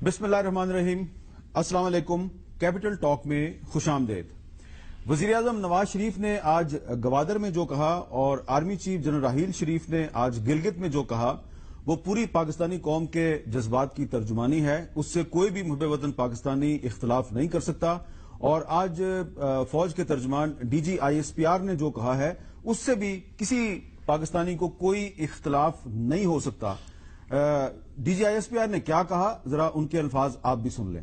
بسم اللہ الرحمن الرحیم، السلام علیکم۔ کیپٹل ٹاک میں خوش آمدید۔ وزیر اعظم نواز شریف نے آج گوادر میں جو کہا اور army chief general Raheel Sharif نے آج گلگت میں جو کہا وہ پوری پاکستانی قوم کے جذبات کی ترجمانی ہے۔ اس سے کوئی بھی محب وطن پاکستانی اختلاف نہیں کر سکتا، اور آج فوج کے ترجمان ڈی جی ISPR نے جو کہا ہے اس سے بھی کسی پاکستانی کو کوئی اختلاف نہیں ہو سکتا۔ ڈی جی ISPR نے کیا کہا، ذرا ان کے الفاظ آپ بھی سن لیں۔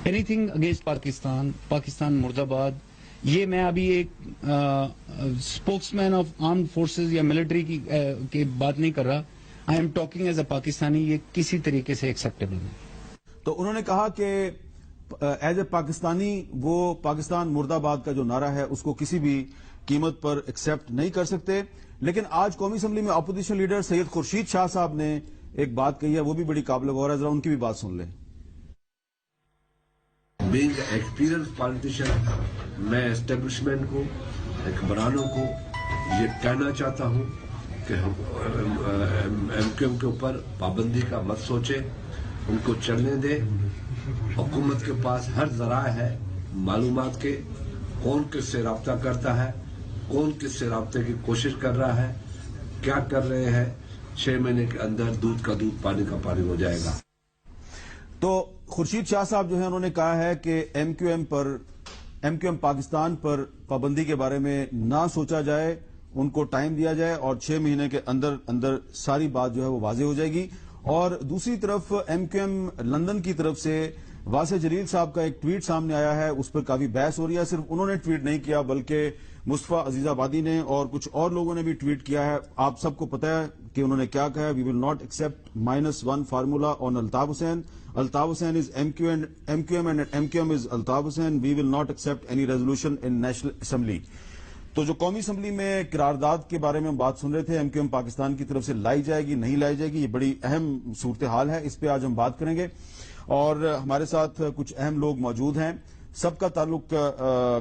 اینی تھنگ اگینسٹ پاکستان مرد آباد، یہ میں ابھی ایک spokesman of armed forces یا ملٹری کی بات نہیں کر رہا، I am talking as a Pakistani, یہ کسی طریقے سے ایکسیپٹیبل نہیں۔ تو انہوں نے کہا کہ ایز اے پاکستانی وہ پاکستان مرد آباد کا جو نعرہ ہے اس کو کسی بھی قیمت پر ایکسپٹ نہیں کر سکتے۔ لیکن آج قومی اسمبلی میں اپوزیشن لیڈر سید خورشید شاہ صاحب نے ایک بات کہی ہے، وہ بھی بڑی قابل غور ہے، ذرا ان کی بھی بات سن لیں۔ بینگ ایکسپیرئنس پالیٹیشین، میں اسٹیبلشمنٹ کو، حکمرانوں کو یہ کہنا چاہتا ہوں کہ MQM کے اوپر پابندی کا مت سوچے، ان کو چلنے دیں۔ حکومت کے پاس ہر ذرائع ہے معلومات کے، کون کس سے رابطہ کرتا ہے، کون کس سے رابطے کی کوشش کر رہا ہے، کیا کر رہے ہیں۔ 6 مہینے کے اندر دودھ کا دودھ پانی کا پانی ہو جائے گا۔ تو خورشید شاہ صاحب جو ہیں انہوں نے کہا ہے کہ MQM پاکستان پر پابندی کے بارے میں نہ سوچا جائے، ان کو ٹائم دیا جائے اور 6 مہینے کے اندر ساری بات جو ہے وہ واضح ہو جائے گی۔ اور دوسری طرف MQM لندن کی طرف سے واسع جلیل صاحب کا ایک ٹویٹ سامنے آیا ہے، اس پر کافی بحث ہو رہی ہے۔ صرف انہوں نے ٹویٹ نہیں کیا بلکہ مصطفیٰ عزیز آبادی نے اور کچھ اور لوگوں نے بھی ٹویٹ کیا ہے۔ آپ سب کو پتہ ہے کہ انہوں نے کیا کہا ہے، we will not accept -1 formula on Altaf Hussain. Altaf Hussain is MQM and MQM is Altaf Hussain. We will not accept any resolution in national assembly. تو جو قومی اسمبلی میں قرارداد کے بارے میں ہم بات سن رہے تھے، MQM پاکستان کی طرف سے لائی جائے گی نہیں لائی جائے گی، یہ بڑی اہم صورتحال ہے، اس پہ آج ہم بات کریں گے۔ اور ہمارے ساتھ کچھ اہم لوگ موجود ہیں، سب کا تعلق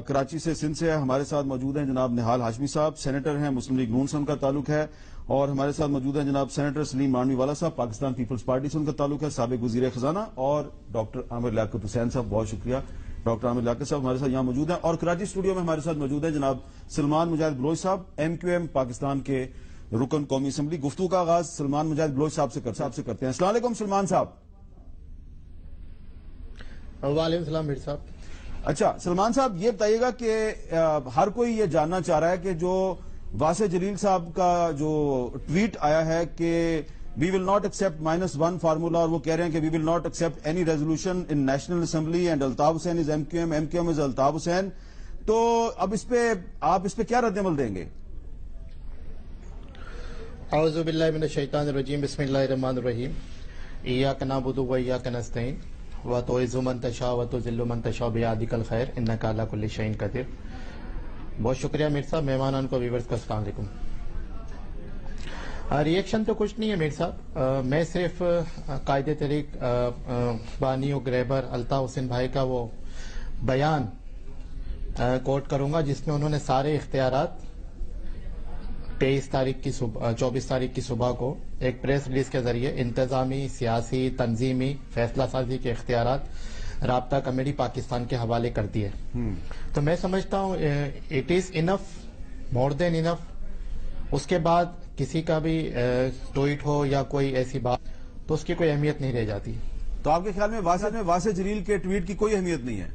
کراچی سے، سندھ سے ہے۔ ہمارے ساتھ موجود ہیں جناب نہال ہاشمی صاحب، سینیٹر ہیں، مسلم لیگ نون سے ان کا تعلق ہے۔ اور ہمارے ساتھ موجود ہیں جناب سینیٹر سلیم مانوی والا صاحب، پاکستان پیپلز پارٹی سے ان کا تعلق ہے، سابق وزیر خزانہ۔ اور ڈاکٹر عامر لیاقت حسین صاحب، بہت شکریہ ڈاکٹر عامر لیاقت صاحب ہمارے ساتھ یہاں موجود ہیں۔ اور کراچی اسٹوڈیو میں ہمارے ساتھ موجود ہیں جناب سلمان مجاہد بلوچ صاحب، MQM پاکستان کے رکن قومی اسمبلی۔ گفتگو کا آغاز سلمان مجاہد بلوچ صاحب سے کرتے ہیں۔ السلام علیکم سلمان صاحب۔ وعلیکم السلام میر صاحب۔ اچھا سلمان صاحب، یہ بتائیے گا کہ ہر کوئی یہ جاننا چاہ رہا ہے کہ جو واسع جلیل صاحب کا جو ٹویٹ آیا ہے کہ we will not accept -1 formula, اور وہ کہہ رہے ہیں کہ we will not accept any resolution in national assembly and Altaf Hussain is MQM is Altaf Hussain, تو اب آپ اس پہ کیا رد عمل دیں گے؟ اعوذ باللہ من الشیطان الرجیم، بسم اللہ الرحمن الرحیم۔ ایاک نعبد و ایاک نستعین وتعز من تشاء وتذل من تشاء بیدک الخیر انک علی کل شیء قدیر۔ بہت شکریہ میر صاحب، مہمانان کو، ویورز کو السلام علیکم۔ ریئیکشن تو کچھ نہیں ہے میر صاحب، میں صرف قائد تحریک بانی و گریبر الطاف حسین بھائی کا وہ بیان کوٹ کروں گا جس میں انہوں نے سارے اختیارات 24 تاریخ کی صبح کو ایک پریس ریلیز کے ذریعے انتظامی، سیاسی، تنظیمی، فیصلہ سازی کے اختیارات رابطہ کمیٹی پاکستان کے حوالے کر دیے۔ تو میں سمجھتا ہوں اٹ از انف، مور دین انف۔ اس کے بعد کسی کا بھی ٹویٹ ہو یا کوئی ایسی بات تو اس کی کوئی اہمیت نہیں رہ جاتی۔ تو آپ کے خیال میں واسع جلیل کے ٹویٹ کی کوئی اہمیت نہیں ہے؟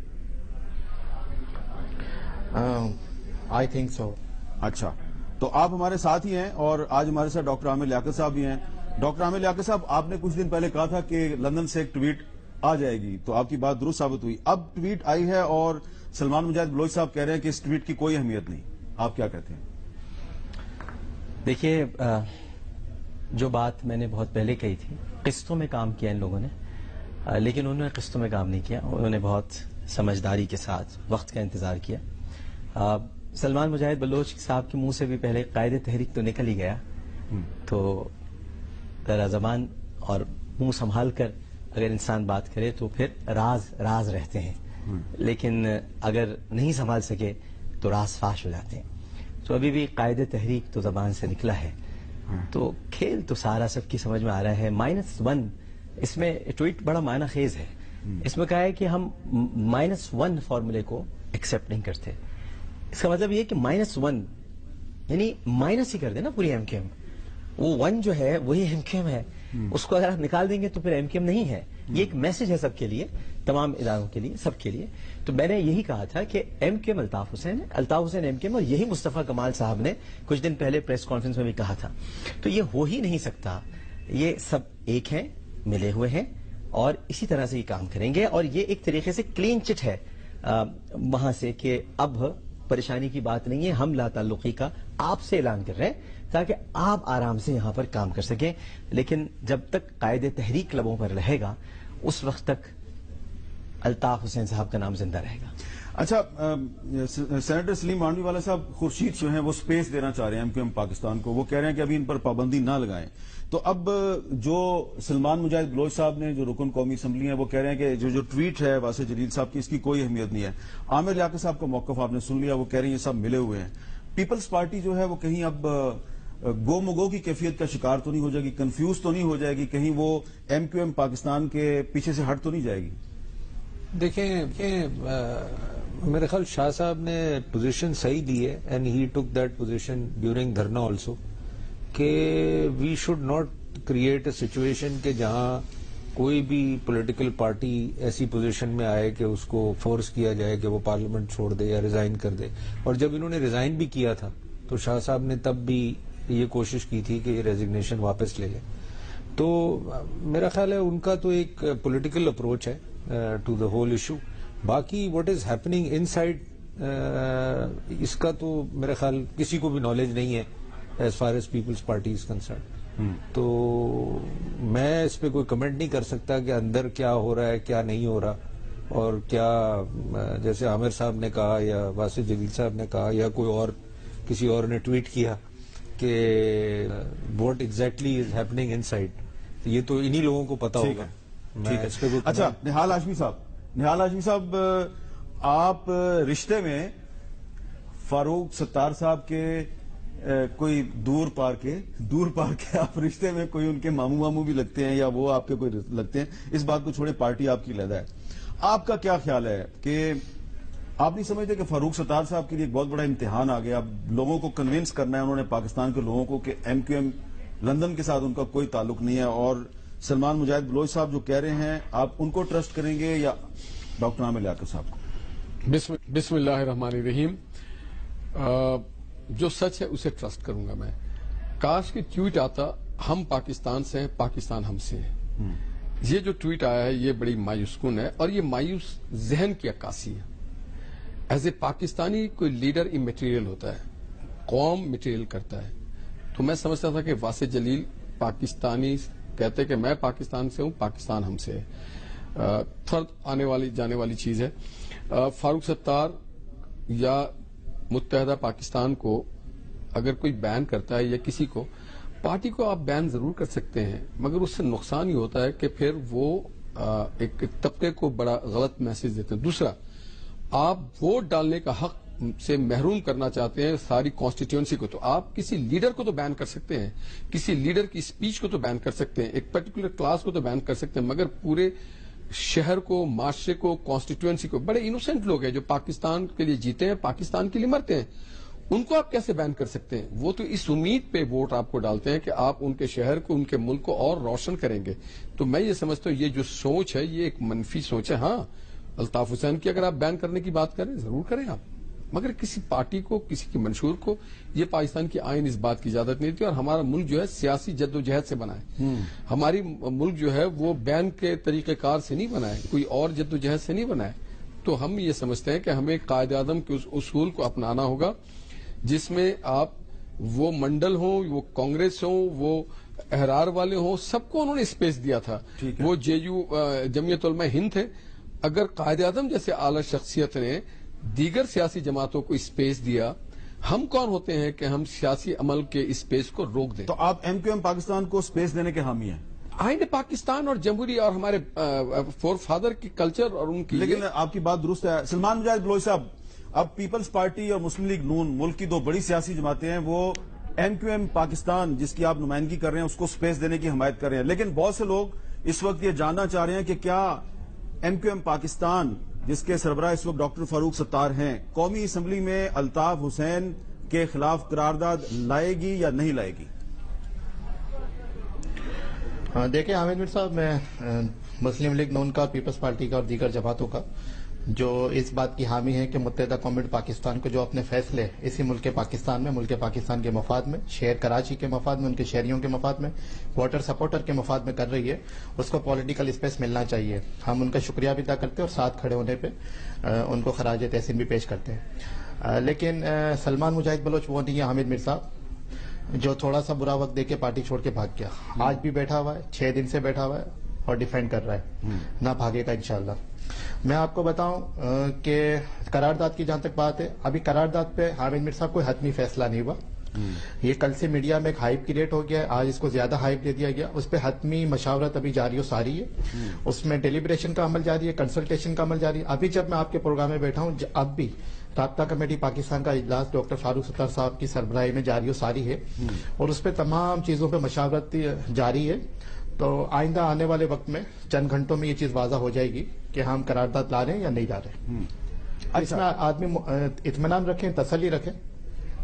I think so. اچھا، تو آپ ہمارے ساتھ ہی ہیں اور آج ہمارے ساتھ ڈاکٹر عامر لیاقت صاحب بھی ہیں۔ ڈاکٹر عامر لیاقت صاحب، آپ نے کچھ دن پہلے کہا تھا کہ لندن سے ایک ٹویٹ آ جائے گی، تو آپ کی بات درست ثابت ہوئی۔ اب ٹویٹ آئی ہے اور سلمان مجاہد بلوچ صاحب کہہ رہے ہیں کہ اس ٹویٹ کی کوئی اہمیت نہیں، آپ کیا کہتے ہیں؟ دیکھیے، جو بات میں نے بہت پہلے کہی تھی، قسطوں میں کام کیا ان لوگوں نے، لیکن انہوں نے قسطوں میں کام نہیں کیا، انہوں نے بہت سمجھداری کے ساتھ وقت کا انتظار کیا۔ سلمان مجاہد بلوچ صاحب کے منہ سے بھی پہلے قائد تحریک تو نکل ہی گیا، تو ذرا زبان اور منہ سنبھال کر اگر انسان بات کرے تو پھر راز رہتے ہیں، لیکن اگر نہیں سنبھال سکے تو راز فاش ہو جاتے ہیں۔ تو ابھی بھی قائد تحریک تو زبان سے نکلا ہے، تو کھیل تو سارا سب کی سمجھ میں آ رہا ہے۔ -1 اس میں ٹویٹ بڑا معنی خیز ہے. اس میں کہا ہے کہ ہم -1 فارمولے کو ایکسپٹ نہیں کرتے. اس کا مطلب یہ کہ -1 یعنی مائنس ہی کر دیں نا پوری ایم کیو ایم. وہ 1 جو ہے وہی ایم کیو ایم ہے. اس کو اگر آپ نکال دیں گے تو پھر ایم کیو ایم نہیں ہے. یہ ایک میسج ہے سب کے لیے, تمام اداروں کے لیے, سب کے لیے. تو میں نے یہی کہا تھا کہ M Q M Altaf Hussain ہے, Altaf Hussain M Q M, اور یہی مصطفیٰ کمال صاحب نے کچھ دن پہلے پریس کانفرنس میں بھی کہا تھا. تو یہ ہو ہی نہیں سکتا. یہ سب ایک ہیں, ملے ہوئے ہیں, اور اسی طرح سے یہ کام کریں گے. اور یہ ایک طریقے سے کلین چٹ ہے وہاں سے کہ اب پریشانی کی بات نہیں ہے, ہم لا تعلقی کا آپ سے اعلان کر رہے ہیں تاکہ آپ آرام سے یہاں پر کام کر سکیں. لیکن جب تک قائد تحریک لبوں پر رہے گا اس وقت تک الطاف حسین صاحب کا نام زندہ رہے گا. اچھا, سینیٹر سلیم مانوی والا صاحب خورشید جو ہیں وہ سپیس دینا چاہ رہے ہیں ایم کیو ایم پاکستان کو. وہ کہہ رہے ہیں کہ ابھی ان پر پابندی نہ لگائیں. تو اب جو سلمان مجاہد بلوچ صاحب نے, جو رکن قومی اسمبلی ہیں, وہ کہہ رہے ہیں کہ جو ٹویٹ ہے واسع جلیل صاحب کی, اس کی کوئی اہمیت نہیں ہے. عامر لیاقت صاحب کا موقف آپ نے سن لیا, وہ کہہ رہے ہیں یہ سب ملے ہوئے ہیں. پیپلز پارٹی جو ہے وہ کہیں اب گو مگو کی کیفیت کا شکار تو نہیں ہو جائے گی, کنفیوز تو نہیں ہو جائے گی, کہیں وہ ایم کیو ایم پاکستان کے پیچھے سے ہٹ تو نہیں جائے گی؟ دیکھیں میرے خیال شاہ صاحب نے پوزیشن صحیح دی ہے, and he took that position during dharna also, کہ we should not create a situation کہ جہاں کوئی بھی پولیٹیکل پارٹی ایسی پوزیشن میں آئے کہ اس کو فورس کیا جائے کہ وہ پارلیمنٹ چھوڑ دے یا ریزائن کر دے. اور جب انہوں نے ریزائن بھی کیا تھا تو شاہ صاحب نے تب بھی یہ کوشش کی تھی کہ یہ ریزگنیشن واپس لے لیں. تو میرا خیال ہے ان کا تو ایک پولیٹیکل اپروچ ہے ٹو دا ہول ایشو. باقی what is happening inside اس کا تو میرا خیال کسی کو بھی نالج نہیں ہے as far as Peoples Party is concern. تو میں اس پہ کوئی کمنٹ نہیں کر سکتا کہ اندر کیا ہو رہا ہے کیا نہیں ہو رہا, اور کیا جیسے عامر صاحب نے کہا یا واسع جلیل صاحب نے کہا یا کوئی اور کسی اور نے ٹویٹ کیا کہ what exactly is happening in side, یہ تو انہی لوگوں کو پتا ہوگا. اچھا, نہال ہاشمی صاحب, آپ رشتے میں فاروق ستار صاحب کے کوئی دور پار کے آپ رشتے میں کوئی ان کے ماموں بھی لگتے ہیں یا وہ آپ کے کوئی لگتے ہیں, اس بات کو چھوڑے پارٹی آپ کی علیحدہ ہے. آپ کا کیا خیال ہے کہ آپ نہیں سمجھتے کہ فاروق ستار صاحب کے لیے ایک بہت بڑا امتحان آ گیا, اب لوگوں کو کنونس کرنا ہے انہوں نے, پاکستان کے لوگوں کو, کہ ایم کیو ایم لندن کے ساتھ ان کا کوئی تعلق نہیں ہے, اور سلمان مجاہد بلوچ صاحب جو کہہ رہے ہیں آپ ان کو ٹرسٹ کریں گے یا ڈاکٹر عامر لیاقت صاحب کو؟ بسم اللہ الرحمن الرحیم. جو سچ ہے اسے ٹرسٹ کروں گا میں. کاش کہ ٹویٹ آتا ہم پاکستان سے ہیں, پاکستان ہم سے ہے. یہ جو ٹویٹ آیا ہے یہ بڑی مایوس کن ہے, اور یہ مایوس ذہن کی عکاسی ہے. ایز اے پاکستانی کوئی لیڈر امیٹیریل ہوتا ہے, قوم مٹیریل کرتا ہے. تو میں سمجھتا تھا کہ واسع جلیل پاکستانی کہتے کہ میں پاکستان سے ہوں, پاکستان ہم سے ہے. فرد آنے والی جانے والی چیز ہے. فاروق ستار یا متحدہ پاکستان کو اگر کوئی بین کرتا ہے یا کسی کو, پارٹی کو آپ بین ضرور کر سکتے ہیں, مگر اس سے نقصان یہ ہوتا ہے کہ پھر وہ ایک طبقے کو بڑا غلط میسج دیتے ہیں. دوسرا, آپ ووٹ ڈالنے کا حق سے محروم کرنا چاہتے ہیں ساری کانسٹیٹیوئنسی کو, تو آپ کسی لیڈر کو تو بین کر سکتے ہیں, کسی لیڈر کی اسپیچ کو تو بین کر سکتے ہیں, ایک پرٹیکولر کلاس کو تو بین کر سکتے ہیں, مگر پورے شہر کو, معاشرے کو, کانسٹیٹیوئنسی کو, بڑے انوسینٹ لوگ ہیں جو پاکستان کے لیے جیتے ہیں, پاکستان کے لیے مرتے ہیں, ان کو آپ کیسے بین کر سکتے ہیں؟ وہ تو اس امید پہ ووٹ آپ کو ڈالتے ہیں کہ آپ ان کے شہر کو, ان کے ملک کو اور روشن کریں گے. تو میں یہ سمجھتا ہوں یہ جو سوچ ہے یہ ایک منفی سوچ ہے. ہاں, الطاف حسین کی اگر آپ بین کرنے کی بات کریں ضرور کریں آپ, مگر کسی پارٹی کو, کسی کی منشور کو, یہ پاکستان کی آئین اس بات کی اجازت نہیں تھی. اور ہمارا ملک جو ہے سیاسی جد و جہد سے بنا ہے. ہماری ملک جو ہے وہ بین کے طریقہ کار سے نہیں بنا ہے, کوئی اور جد و جہد سے نہیں بنا ہے. تو ہم یہ سمجھتے ہیں کہ ہمیں قائد اعظم کے اس اصول کو اپنانا ہوگا جس میں آپ وہ منڈل ہوں, وہ کانگریس ہوں, وہ احرار والے ہوں, سب کو انہوں نے اسپیس دیا تھا. وہ جے یو جمعیت علماء ہند تھے. اگر قائد اعظم جیسے اعلی شخصیت نے دیگر سیاسی جماعتوں کو اسپیس دیا, ہم کون ہوتے ہیں کہ ہم سیاسی عمل کے اسپیس کو روک دیں؟ تو آپ ایم کیو ایم پاکستان کو اسپیس دینے کے حامی ہیں؟ آئین پاکستان اور جمہوری اور ہمارے فور فادر کی کلچر اور ان کی, لیکن آپ کی بات درست ہے. سلمان مجاہد بلوچ صاحب, اب پیپلز پارٹی اور مسلم لیگ نون ملک کی دو بڑی سیاسی جماعتیں ہیں, وہ ایم کیو ایم پاکستان جس کی آپ نمائندگی کر رہے ہیں اس کو اسپیس دینے کی حمایت کر رہے ہیں, لیکن بہت سے لوگ اس وقت یہ جاننا چاہ رہے ہیں کہ کیا MQM پاکستان جس کے سربراہ اس وقت ڈاکٹر فاروق ستار ہیں قومی اسمبلی میں الطاف حسین کے خلاف قرارداد لائے گی یا نہیں لائے گی؟ دیکھیں حامد میر صاحب، میں مسلم لیگ نون کا، پیپلز پارٹی کا اور دیگر جماعتوں کا جو اس بات کی حامی ہے کہ متحدہ قومی پاکستان کو جو اپنے فیصلے اسی ملک پاکستان میں، ملک پاکستان کے مفاد میں، شہر کراچی کے مفاد میں، ان کے شہریوں کے مفاد میں، واٹر سپورٹر کے مفاد میں کر رہی ہے، اس کو پولیٹیکل اسپیس ملنا چاہیے. ہم ان کا شکریہ بھی ادا کرتے ہیں اور ساتھ کھڑے ہونے پہ ان کو خراج تحسین بھی پیش کرتے ہیں. لیکن سلمان مجاہد بلوچ وہ نہیں ہے حامد میر صاحب جو تھوڑا سا برا وقت دے کے پارٹی چھوڑ کے بھاگ گیا. آج بھی بیٹھا ہوا ہے، 6 دن سے بیٹھا ہوا ہے اور ڈیفینڈ کر رہا ہے، نہ بھاگے گا انشاءاللہ. میں آپ کو بتاؤں کہ قرارداد کی جہاں تک بات ہے، ابھی قرارداد پہ حامد میر صاحب کوئی حتمی فیصلہ نہیں ہوا. یہ کل سے میڈیا میں ایک ہائپ کریٹ ہو گیا ہے، آج اس کو زیادہ ہائپ دے دیا گیا. اس پہ حتمی مشاورت ابھی جاری و ساری ہے، اس میں ڈیلیبریشن کا عمل جاری ہے، کنسلٹیشن کا عمل جاری ہے. ابھی جب میں آپ کے پروگرام میں بیٹھا ہوں، اب بھی رابطہ کمیٹی پاکستان کا اجلاس ڈاکٹر فاروق ستار صاحب کی سربراہی میں جاری و ساری ہے اور اس پہ تمام چیزوں پہ مشاورت جاری ہے. تو آئندہ آنے والے وقت میں چند گھنٹوں میں یہ چیز واضح ہو جائے گی کہ ہم قرارداد لا رہے ہیں یا نہیں لا رہے. اس میں آدمی اطمینان رکھیں، تسلی رکھیں.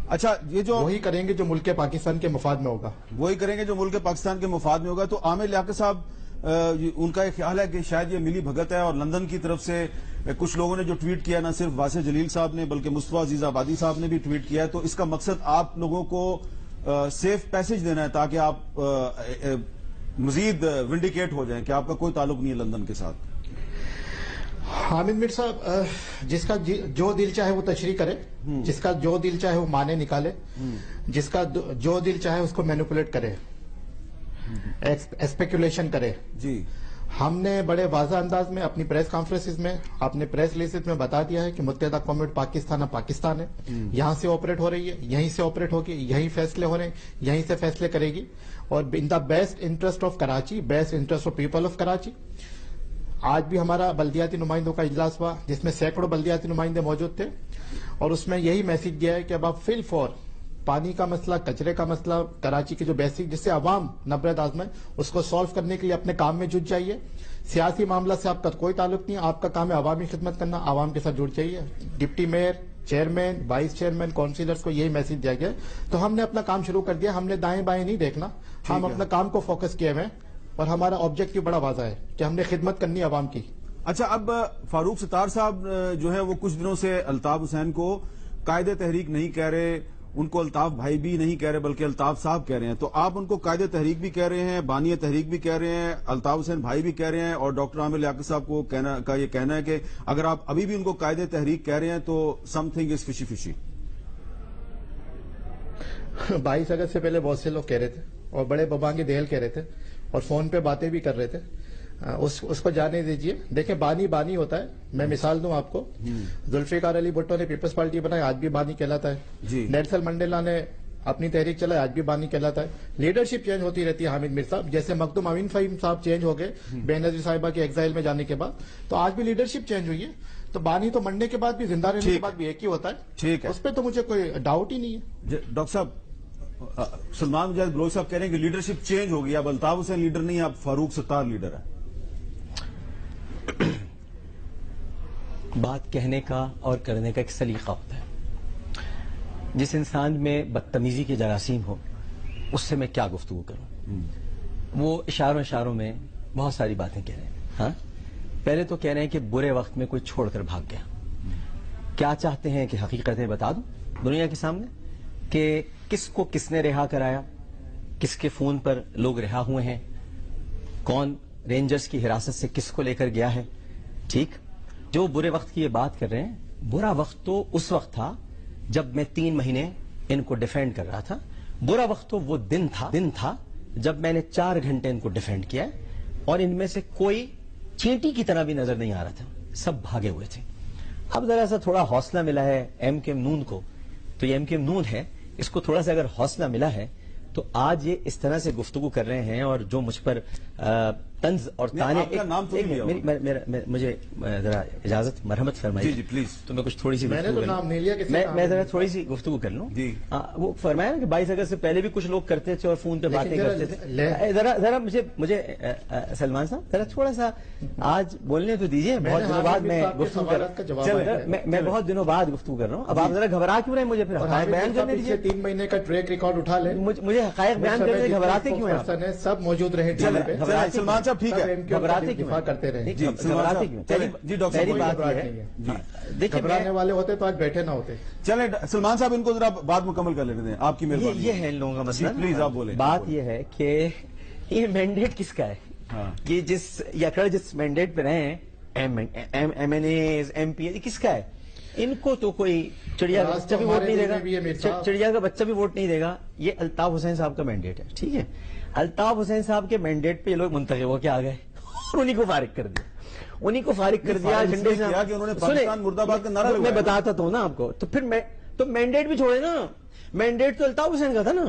اچھا، یہ جو وہی کریں گے جو ملک پاکستان کے مفاد میں ہوگا، وہی کریں گے جو ملک پاکستان کے مفاد میں ہوگا. تو عامر لیاقت صاحب، ان کا ایک خیال ہے کہ شاید یہ ملی بھگت ہے اور لندن کی طرف سے کچھ لوگوں نے جو ٹویٹ کیا، نہ صرف واسع جلیل صاحب نے بلکہ مصطفیٰ عزیز آبادی صاحب نے بھی ٹویٹ کیا ہے. تو اس کا مقصد آپ لوگوں کو سیف پیسج دینا ہے تاکہ آپ مزید ونڈیکیٹ ہو جائیں کہ آپ کا کوئی تعلق نہیں ہے لندن کے ساتھ. حامد میر صاحب، جس کا جو دل چاہے وہ تشریح کرے، جس کا جو دل چاہے وہ معنی نکالے، جس کا جو دل چاہے اس کو مینیپولیٹ کرے، اسپیکولیشن کرے. جی، ہم نے بڑے واضح انداز میں اپنی پریس کانفرنسز میں، اپنے پریس ریلیزز میں بتا دیا ہے کہ متحدہ قومی پاکستان پاکستان ہے، یہاں سے آپریٹ ہو رہی ہے، یہیں سے آپریٹ ہوگی، یہیں فیصلے ہو رہے ہیں، یہیں سے فیصلے کرے گی اور in the best interest of Karachi, best interest of people of Karachi. آج بھی ہمارا بلدیاتی نمائندوں کا اجلاس ہوا جس میں سینکڑوں بلدیاتی نمائندے موجود تھے اور اس میں یہی میسج دیا ہے کہ اب آپ فی الفور پانی کا مسئلہ، کچرے کا مسئلہ، کراچی کی جو بیسک جس سے عوام نبرد آزمائے اس کو سالو کرنے کے لیے اپنے کام میں جٹ جائیے. سیاسی معاملہ سے آپ کا کوئی تعلق نہیں، آپ کا کام ہے عوامی خدمت کرنا، عوام کے ساتھ جڑ جائیے. Deputy mayor, chairman, vice chairman, councillors کو یہی میسج دیا گیا. تو ہم نے اپنا کام شروع کر دیا، ہم نے دائیں بائیں نہیں دیکھنا، ہم اپنا کام کو فوکس کیے ہوئے اور ہمارا آبجیکٹو بڑا واضح ہے کہ ہم نے خدمت کرنی عوام کی. اچھا، اب فاروق ستار صاحب جو ہے وہ کچھ دنوں سے الطاف حسین کو قائد تحریک نہیں کہہ رہے، ان کو الطاف بھائی بھی نہیں کہہ رہے بلکہ الطاف صاحب کہہ رہے ہیں. تو آپ ان کو قائد تحریک بھی کہہ رہے ہیں، بانی تحریک بھی کہہ رہے ہیں، الطاف حسین بھائی بھی کہہ رہے ہیں اور ڈاکٹر عامر لیاقت صاحب کو یہ کہنا ہے کہ اگر آپ ابھی بھی ان کو قائد تحریک کہہ رہے ہیں تو سم تھنگ از فشی فشی. 22 اگست سے پہلے بہت سے لوگ کہہ رہے تھے اور بڑے ببانگی دہل کہہ رہے تھے اور فون پہ باتیں بھی کر رہے تھے. اس کو جانے دیجئے. دیکھیں، بانی بانی ہوتا ہے. میں مثال دوں آپ کو، ذوالفقار علی بھٹو نے پیپلز پارٹی بنائی، آج بھی بانی کہلاتا ہے. نیلسن منڈیلا نے اپنی تحریک چلائی، آج بھی بانی کہلاتا ہے. لیڈرشپ چینج ہوتی رہتی ہے حامد میر صاحب. جیسے مخدوم امین فہیم صاحب چینج ہو گئے بے نظیر صاحبہ کے ایگزائل میں جانے کے بعد، تو آج بھی لیڈرشپ چینج ہوئی ہے. تو بانی تو مرنے کے بعد بھی، زندہ رہنے کے بعد بھی ایک ہی ہوتا ہے. ٹھیک ہے، اس پہ تو مجھے کوئی ڈاؤٹ ہی نہیں ہے. ڈاکٹر صاحب، سلمان مجاہد بلوچ صاحب کہہ رہے ہیں کہ لیڈرشپ چینج ہو گئی، اب الطاف حسین لیڈر نہیں، اب فاروق ستار لیڈر ہے. بات کہنے کا اور کرنے کا ایک سلیقہ ہوتا ہے. جس انسان میں بدتمیزی کے جراثیم ہو اس سے میں کیا گفتگو کروں. وہ اشاروں میں بہت ساری باتیں کہہ رہے ہیں. ہاں، پہلے تو کہہ رہے ہیں کہ برے وقت میں کوئی چھوڑ کر بھاگ گیا. کیا چاہتے ہیں کہ حقیقتیں بتا دوں دنیا کے سامنے کہ کس کو کس نے رہا کرایا، کس کے فون پر لوگ رہا ہوئے ہیں، کون رینجرز کی حراست سے کس کو لے کر گیا ہے. ٹھیک، جو برے وقت کی یہ بات کر رہے ہیں، برا وقت تو اس وقت تھا جب میں 3 مہینے ان کو ڈیفینڈ کر رہا تھا. برا وقت تو وہ دن تھا جب میں نے 4 گھنٹے ان کو ڈیفینڈ کیا اور ان میں سے کوئی چینٹی کی طرح بھی نظر نہیں آ رہا تھا، سب بھاگے ہوئے تھے. اب ذرا سا تھوڑا حوصلہ ملا ہے MQM نون کو، تو یہ MQM نون ہے، اس کو تھوڑا سا اگر حوصلہ ملا ہے تو آج یہ اس طرح سے گفتگو کر رہے ہیں اور جو مجھ پر طنز اور نہیں، تانے. آپ کا نام تو نہیں لیا مجھے ذرا اجازت مرحمت فرمائیے. جی پلیز. تو میں کچھ تھوڑی سی میں نے تو نام نہیں لیا. میں ذرا تھوڑی سی گفتگو کر لوں. جی. وہ فرمایا نا کہ 22 اگست سے پہلے بھی کچھ لوگ کرتے تھے اور فون پہ باتیں کرتے تھے. ذرا مجھے سلمان صاحب ذرا تھوڑا سا آج بولنے تو دیجیے. بہت دنوں بعد میں گفتگو کر رہا ہوں. میں بہت دنوں بعد گفتگو کر رہا ہوں. اب آپ ذرا گھبرا کیوں رہے ہیں؟ مجھے پھر حقائق بیان کرنے دیجیے. 3 مہینے کا ٹریک ریکارڈ اٹھا لیں. مجھے حقائق بیان کرنے سے گھبراتے کیوں ہیں آپ؟ سب موجود رہے. سلمان صاحب ٹھیک ہے. گھبراتے کیوں کرتے رہے. جی گھبراتے کیوں؟ جی ڈاکٹر پہلی صاحب بات یہ ہے دیکھیں گھبرانے والے ہوتے تو آج بیٹھے نہ ہوتے. چلیں سلمان صاحب ان کو ذرا بات مکمل کر لینے دیں. آپ کی مہربانی. یہ ہے ان لوگوں کا مسئلہ. پلیز آپ بولیں. بات یہ ہے کہ یہ مینڈیٹ کس کا ہے؟ یہ جس مینڈیٹ پہ رہے ہیں M N A M P کس کا ہے؟ ان کو تو کوئی چڑیا کا بچہ بھی ووٹ نہیں دے گا. چڑیا کا بچہ بھی ووٹ نہیں دے گا. یہ الطاف حسین صاحب کا مینڈیٹ ہے. ٹھیک ہے. الطاف حسین صاحب کے مینڈیٹ پہ یہ لوگ منتخب ہو کے آ گئے اور انہیں کو فارغ کر دیا. جھنڈے سے کہ انہوں نے پاکستان مرد آباد کا نعرہ میں بتاتا تو نا آپ کو. تو پھر تو مینڈیٹ بھی چھوڑے نا. مینڈیٹ تو الطاف حسین کا تھا نا.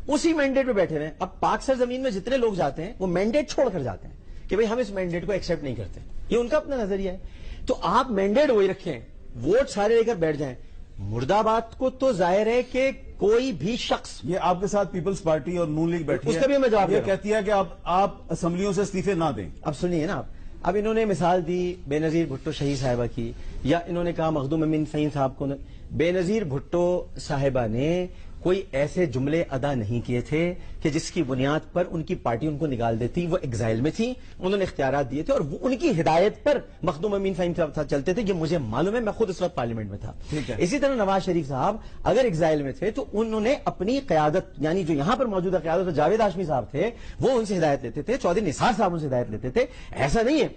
اسی مینڈیٹ پہ بیٹھے رہے. اب پاک سرزمین میں جتنے لوگ جاتے ہیں وہ مینڈیٹ چھوڑ کر جاتے ہیں کہ بھئی ہم اس مینڈیٹ کو ایکسپٹ نہیں کرتے. یہ ان کا اپنا نظریہ ہے. تو آپ مینڈیٹ وہی رکھیں, ووٹ سارے لے کر بیٹھ جائیں. مرد آباد کو تو ظاہر ہے کہ کوئی بھی شخص, یہ آپ کے ساتھ پیپلز پارٹی اور نون لیگ بیٹھی ہے, اس کا بھی میں جواب یہ کہتی ہے کہ آپ اسمبلیوں سے استعفے نہ دیں. اب سنیے نا, اب انہوں نے مثال دی بے نظیر بھٹو شہید صاحبہ کی, یا انہوں نے کہا مخدوم امین فہیم صاحب کو. بے نظیر بھٹو صاحبہ نے کوئی ایسے جملے ادا نہیں کیے تھے کہ جس کی بنیاد پر ان کی پارٹی ان کو نکال دیتی. وہ ایگزائل میں تھی, انہوں نے اختیارات دیے تھے اور ان کی ہدایت پر مخدوم امین فہیم صاحب چلتے تھے. یہ مجھے معلوم ہے, میں خود اس وقت پارلیمنٹ میں تھا. اسی طرح نواز شریف صاحب اگر ایگزائل میں تھے تو انہوں نے اپنی قیادت, یعنی جو یہاں پر موجودہ قیادت جاوید ہاشمی صاحب تھے, وہ ان سے ہدایت لیتے تھے. چودھری نثار صاحب ان سے ہدایت لیتے تھے. ایسا نہیں ہے.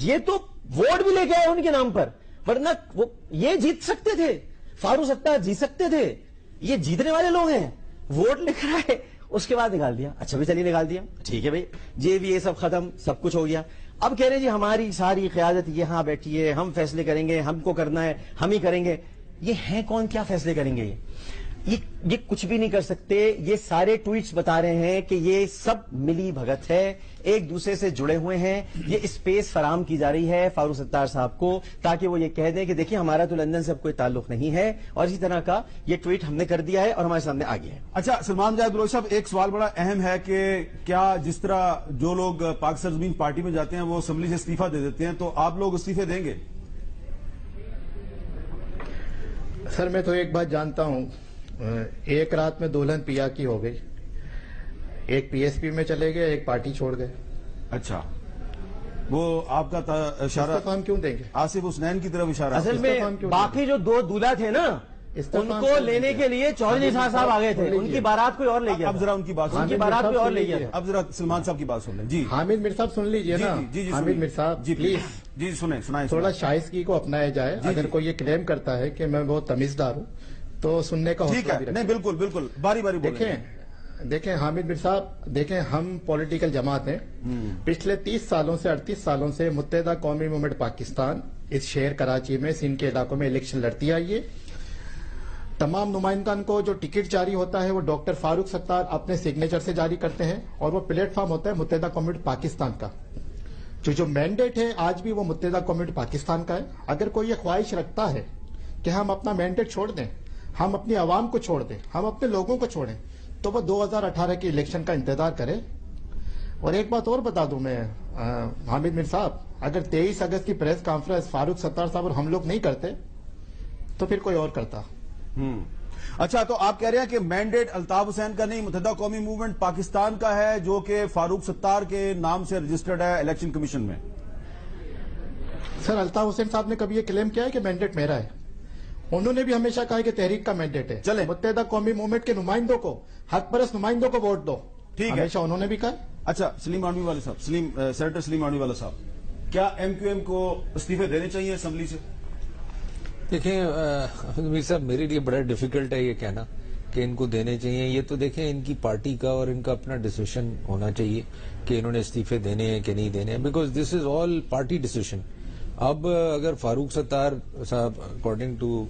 یہ تو ووٹ بھی لے کے آئے ان کے نام پر, ورنہ وہ یہ جیت سکتے تھے. فاروق ستار جیت سکتے تھے. یہ جیتنے والے لوگ ہیں. ووٹ لے کر آئے, اس کے بعد نکال دیا. اچھا بھی چلیے نکال دیا, ٹھیک ہے بھائی, یہ سب ختم, سب کچھ ہو گیا. اب کہہ رہے ہیں جی ہماری ساری قیادت یہاں بیٹھی ہے, ہم فیصلے کریں گے, ہم کو کرنا ہے, ہم ہی کریں گے. یہ ہیں کون, کیا فیصلے کریں گے؟ یہ کچھ بھی نہیں کر سکتے. یہ سارے ٹویٹس بتا رہے ہیں کہ یہ سب ملی بھگت ہے, ایک دوسرے سے جڑے ہوئے ہیں. یہ اسپیس فراہم کی جا رہی ہے فاروق ستار صاحب کو, تاکہ وہ یہ کہہ دیں کہ دیکھیے ہمارا تو لندن سے اب کوئی تعلق نہیں ہے, اور اسی طرح کا یہ ٹویٹ ہم نے کر دیا ہے اور ہمارے سامنے آ گیا ہے. اچھا سلمان جاوید بلوچ صاحب, ایک سوال بڑا اہم ہے کہ کیا جس طرح جو لوگ پاک سرزمین پارٹی میں جاتے ہیں وہ اسمبلی سے استعفیٰ دے دیتے ہیں, تو آپ لوگ استعفے دیں گے؟ سر میں تو ایک بات جانتا ہوں, ایک رات میں دلہن پیا کی ہو گئی. ایک پی ایس پی میں چلے گئے, ایک پارٹی چھوڑ گئے. اچھا, وہ آپ کا اشارہ استعفیٰ ہم کیوں دیں گے؟ آصف حسنین کی طرف اشارہ. اصل میں باقی جو 2 دولہا تھے نا, ان کو لینے کے لیے چودھری نثار صاحب آ گئے تھے. ان کی بارات کوئی اور لے گیا. اب ذرا ان کی بات ان کی بارات کوئی اور لے گیا. اب ذرا سلمان صاحب کی بات سن لیں. جی حامد میر صاحب سن لیجئے نا. حامد میر صاحب جی پلیز جی سنائیں. تھوڑا شائستگی کو اپنایا جائے. اگر کوئی یہ کلیم کرتا ہے کہ میں بہت تمیزدار ہوں تو سننے کا ٹھیک ہے. نہیں بالکل باری دیکھیں حامد میر صاحب, دیکھیں ہم پولیٹیکل جماعت ہیں. پچھلے 30 سالوں سے 38 سالوں سے متحدہ قومی موومنٹ پاکستان اس شہر کراچی میں سندھ کے علاقوں میں الیکشن لڑتی آئی ہے. تمام نمائندگان کو جو ٹکٹ جاری ہوتا ہے وہ ڈاکٹر فاروق ستار اپنے سگنیچر سے جاری کرتے ہیں, اور وہ پلیٹ فارم ہوتا ہے متحدہ قومی پاکستان کا. جو مینڈیٹ ہے آج بھی وہ متحدہ قومی پاکستان کا ہے. اگر کوئی یہ خواہش رکھتا ہے کہ ہم اپنا مینڈیٹ چھوڑ دیں, ہم اپنی عوام کو چھوڑ دیں, ہم اپنے لوگوں کو چھوڑیں, تو وہ 2018 کی الیکشن کا انتظار کرے. اور ایک بات اور بتا دوں میں حامد میر صاحب, اگر 23 اگست کی پریس کانفرنس فاروق ستار صاحب اور ہم لوگ نہیں کرتے تو پھر کوئی اور کرتا. اچھا, تو آپ کہہ رہے ہیں کہ مینڈیٹ الطاف حسین کا نہیں, متحدہ قومی موومنٹ پاکستان کا ہے, جو کہ فاروق ستار کے نام سے رجسٹرڈ ہے الیکشن کمیشن میں. سر الطاف حسین صاحب نے کبھی یہ کلیم کیا ہے کہ مینڈیٹ میرا ہے؟ انہوں نے بھی ہمیشہ کہا کہ تحریک کا مینڈیٹ ہے. چلیں, متحدہ قومی موومنٹ کے نمائندوں کو, حق پرست نمائندوں کو ووٹ دو. ٹھیک ہے, ہمیشہ انہوں نے بھی کہا. اچھا سلیم آنوی والے صاحب, سینیٹر سلیم آنوی والا صاحب, کیا ایم کیو ایم کو استعفے دینے چاہیے اسمبلی سے؟ دیکھیں میر صاحب, میرے لیے بڑا ڈیفیکلٹ ہے یہ کہنا کہ ان کو دینے چاہیے. یہ تو دیکھیں ان کی پارٹی کا اور ان کا اپنا ڈیسیشن ہونا چاہیے کہ انہوں نے استعفے دینے ہیں کہ نہیں دینے ہیں, because this is all party decision. اب اگر فاروق ستار صاحب اکارڈنگ ٹو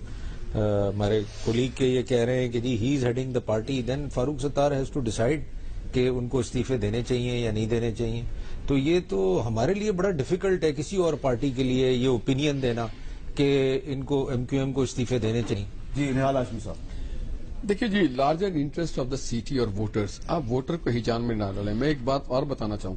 ہمارے کولیگ کے یہ کہہ رہے ہیں کہ جی he is heading the party, then Farooq Sattar has to decide کہ ان کو استعفے دینے چاہیے یا نہیں دینے چاہیے. تو یہ تو ہمارے لیے بڑا ڈیفیکلٹ ہے کسی اور پارٹی کے لیے یہ اوپینین دینا کہ ان کو ایم کیو ایم کو استعفے دینے چاہیے. جی نہال ہاشمی صاحب. دیکھیے جی، larger interest of the city اور ووٹرز، آپ ووٹر کو ہی جان میں نہ ڈالیں. میں ایک بات اور بتانا چاہوں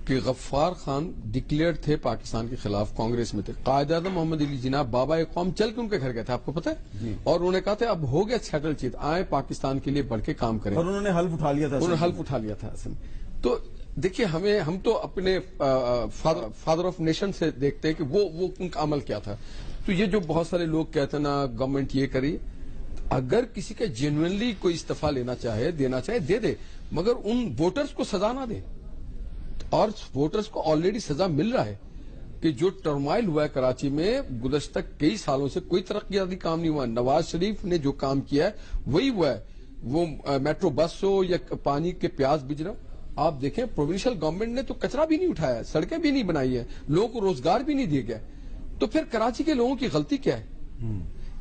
کہ غفار خان ڈکلیئر تھے پاکستان کے خلاف، کانگریس میں تھے. قائد اعظم محمد علی جناح بابا قوم چل کے ان کے گھر گئے تھے، آپ کو پتا ہے، اور انہوں نے کہا تھا اب ہو گیا سیٹل چیز، آئے پاکستان کے لیے بڑھ کے کام کریں، اور انہوں نے حلف اٹھا لیا تھا. انہوں نے حلف اٹھا لیا تھا اصل میں. تو دیکھیے ہم تو اپنے فادر آف نیشن سے دیکھتے ہیں کہ وہ ان کا عمل کیا تھا. تو یہ جو بہت سارے لوگ کہتے ہیں نا گورنمنٹ یہ کری، اگر کسی کا جینوئنلی کوئی استعفیٰ دینا چاہے دے دے، مگر ان ووٹرز کو سزا نہ دے. اور ووٹرز کو آلریڈی سزا مل رہا ہے کہ جو ٹرمائل ہوا ہے کراچی میں گزشتہ کئی سالوں سے کوئی ترقیاتی کام نہیں ہوا. نواز شریف نے جو کام کیا ہے وہی ہوا ہے، وہ میٹرو بس ہو یا پانی کے پیاس بجھنا. آپ دیکھیں پروونشل گورنمنٹ نے تو کچرا بھی نہیں اٹھایا، سڑکیں بھی نہیں بنائی ہیں، لوگوں کو روزگار بھی نہیں دیا گیا. تو پھر کراچی کے لوگوں کی غلطی کیا ہے؟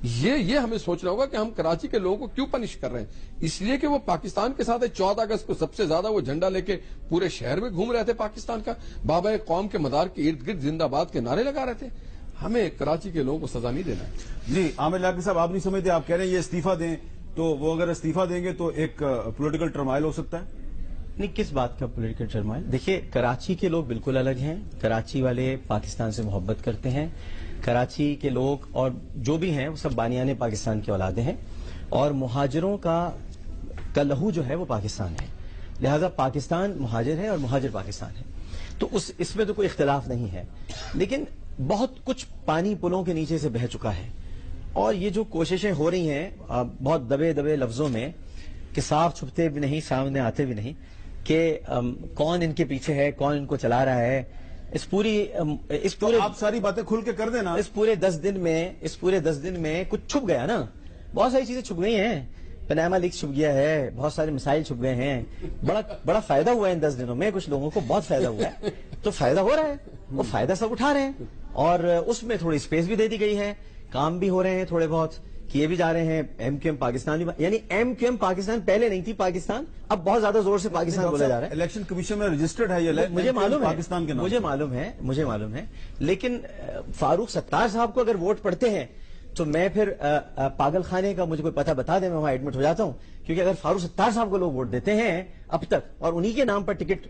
یہ ہمیں سوچنا ہوگا کہ ہم کراچی کے لوگوں کو کیوں پنش کر رہے ہیں. اس لیے کہ وہ پاکستان کے ساتھ 14 اگست کو سب سے زیادہ وہ جھنڈا لے کے پورے شہر میں گھوم رہے تھے پاکستان کا، بابا قوم کے مدار کے ارد گرد زندہ باد کے نعرے لگا رہے تھے. ہمیں کراچی کے لوگوں کو سزا نہیں دینا ہے. جی عامر لاکھی صاحب، آپ نہیں سمجھتے، آپ کہہ رہے ہیں یہ استعفیٰ دیں، تو وہ اگر استعفیٰ دیں گے تو ایک پولیٹیکل ٹرمائل ہو سکتا ہے؟ نہیں، کس بات کا پولیٹیکل ٹرمائل؟ دیکھیے کراچی کے لوگ بالکل الگ ہیں. کراچی والے پاکستان سے محبت کرتے ہیں. کراچی کے لوگ اور جو بھی ہیں وہ سب بانیان پاکستان کی اولادیں ہیں، اور مہاجروں کا لہو جو ہے وہ پاکستان ہے. لہذا پاکستان مہاجر ہے اور مہاجر پاکستان ہے. تو اس میں تو کوئی اختلاف نہیں ہے. لیکن بہت کچھ پانی پلوں کے نیچے سے بہہ چکا ہے، اور یہ جو کوششیں ہو رہی ہیں بہت دبے لفظوں میں کہ صاف چھپتے بھی نہیں، سامنے آتے بھی نہیں، کہ کون ان کے پیچھے ہے، کون ان کو چلا رہا ہے. اس پورے آپ ساری باتیں کھل کے کر دینا. اس پورے 10 دن میں کچھ چھپ گیا نا. بہت ساری چیزیں چھپ گئی ہیں. پاناما لیکس چھپ گیا ہے، بہت سارے مسائل چھپ گئے ہیں. بڑا فائدہ ہوا ہے ان 10 دنوں میں، کچھ لوگوں کو بہت فائدہ ہوا ہے. تو فائدہ ہو رہا ہے، وہ فائدہ سب اٹھا رہے ہیں، اور اس میں تھوڑی اسپیس بھی دے دی گئی ہے. کام بھی ہو رہے ہیں تھوڑے بہت، کیے بھی جا رہے ہیں. ایم کیو ایم پاکستان بھی، یعنی ایم کیو ایم پاکستان پہلے نہیں تھی پاکستان، اب بہت زیادہ زور سے پاکستان بولا جا رہا ہے. الیکشن کمیشن میں رجسٹرڈ ہے یہ، مجھے معلوم ہے، پاکستان کے نام، مجھے معلوم ہے. لیکن فاروق ستار صاحب کو اگر ووٹ پڑتے ہیں تو میں پھر پاگل خانے کا مجھے کوئی پتہ بتا دیں، میں وہاں ایڈمٹ ہو جاتا ہوں. کیونکہ اگر فاروق ستار صاحب کو لوگ ووٹ دیتے ہیں اب تک، اور انہی کے نام پر ٹکٹ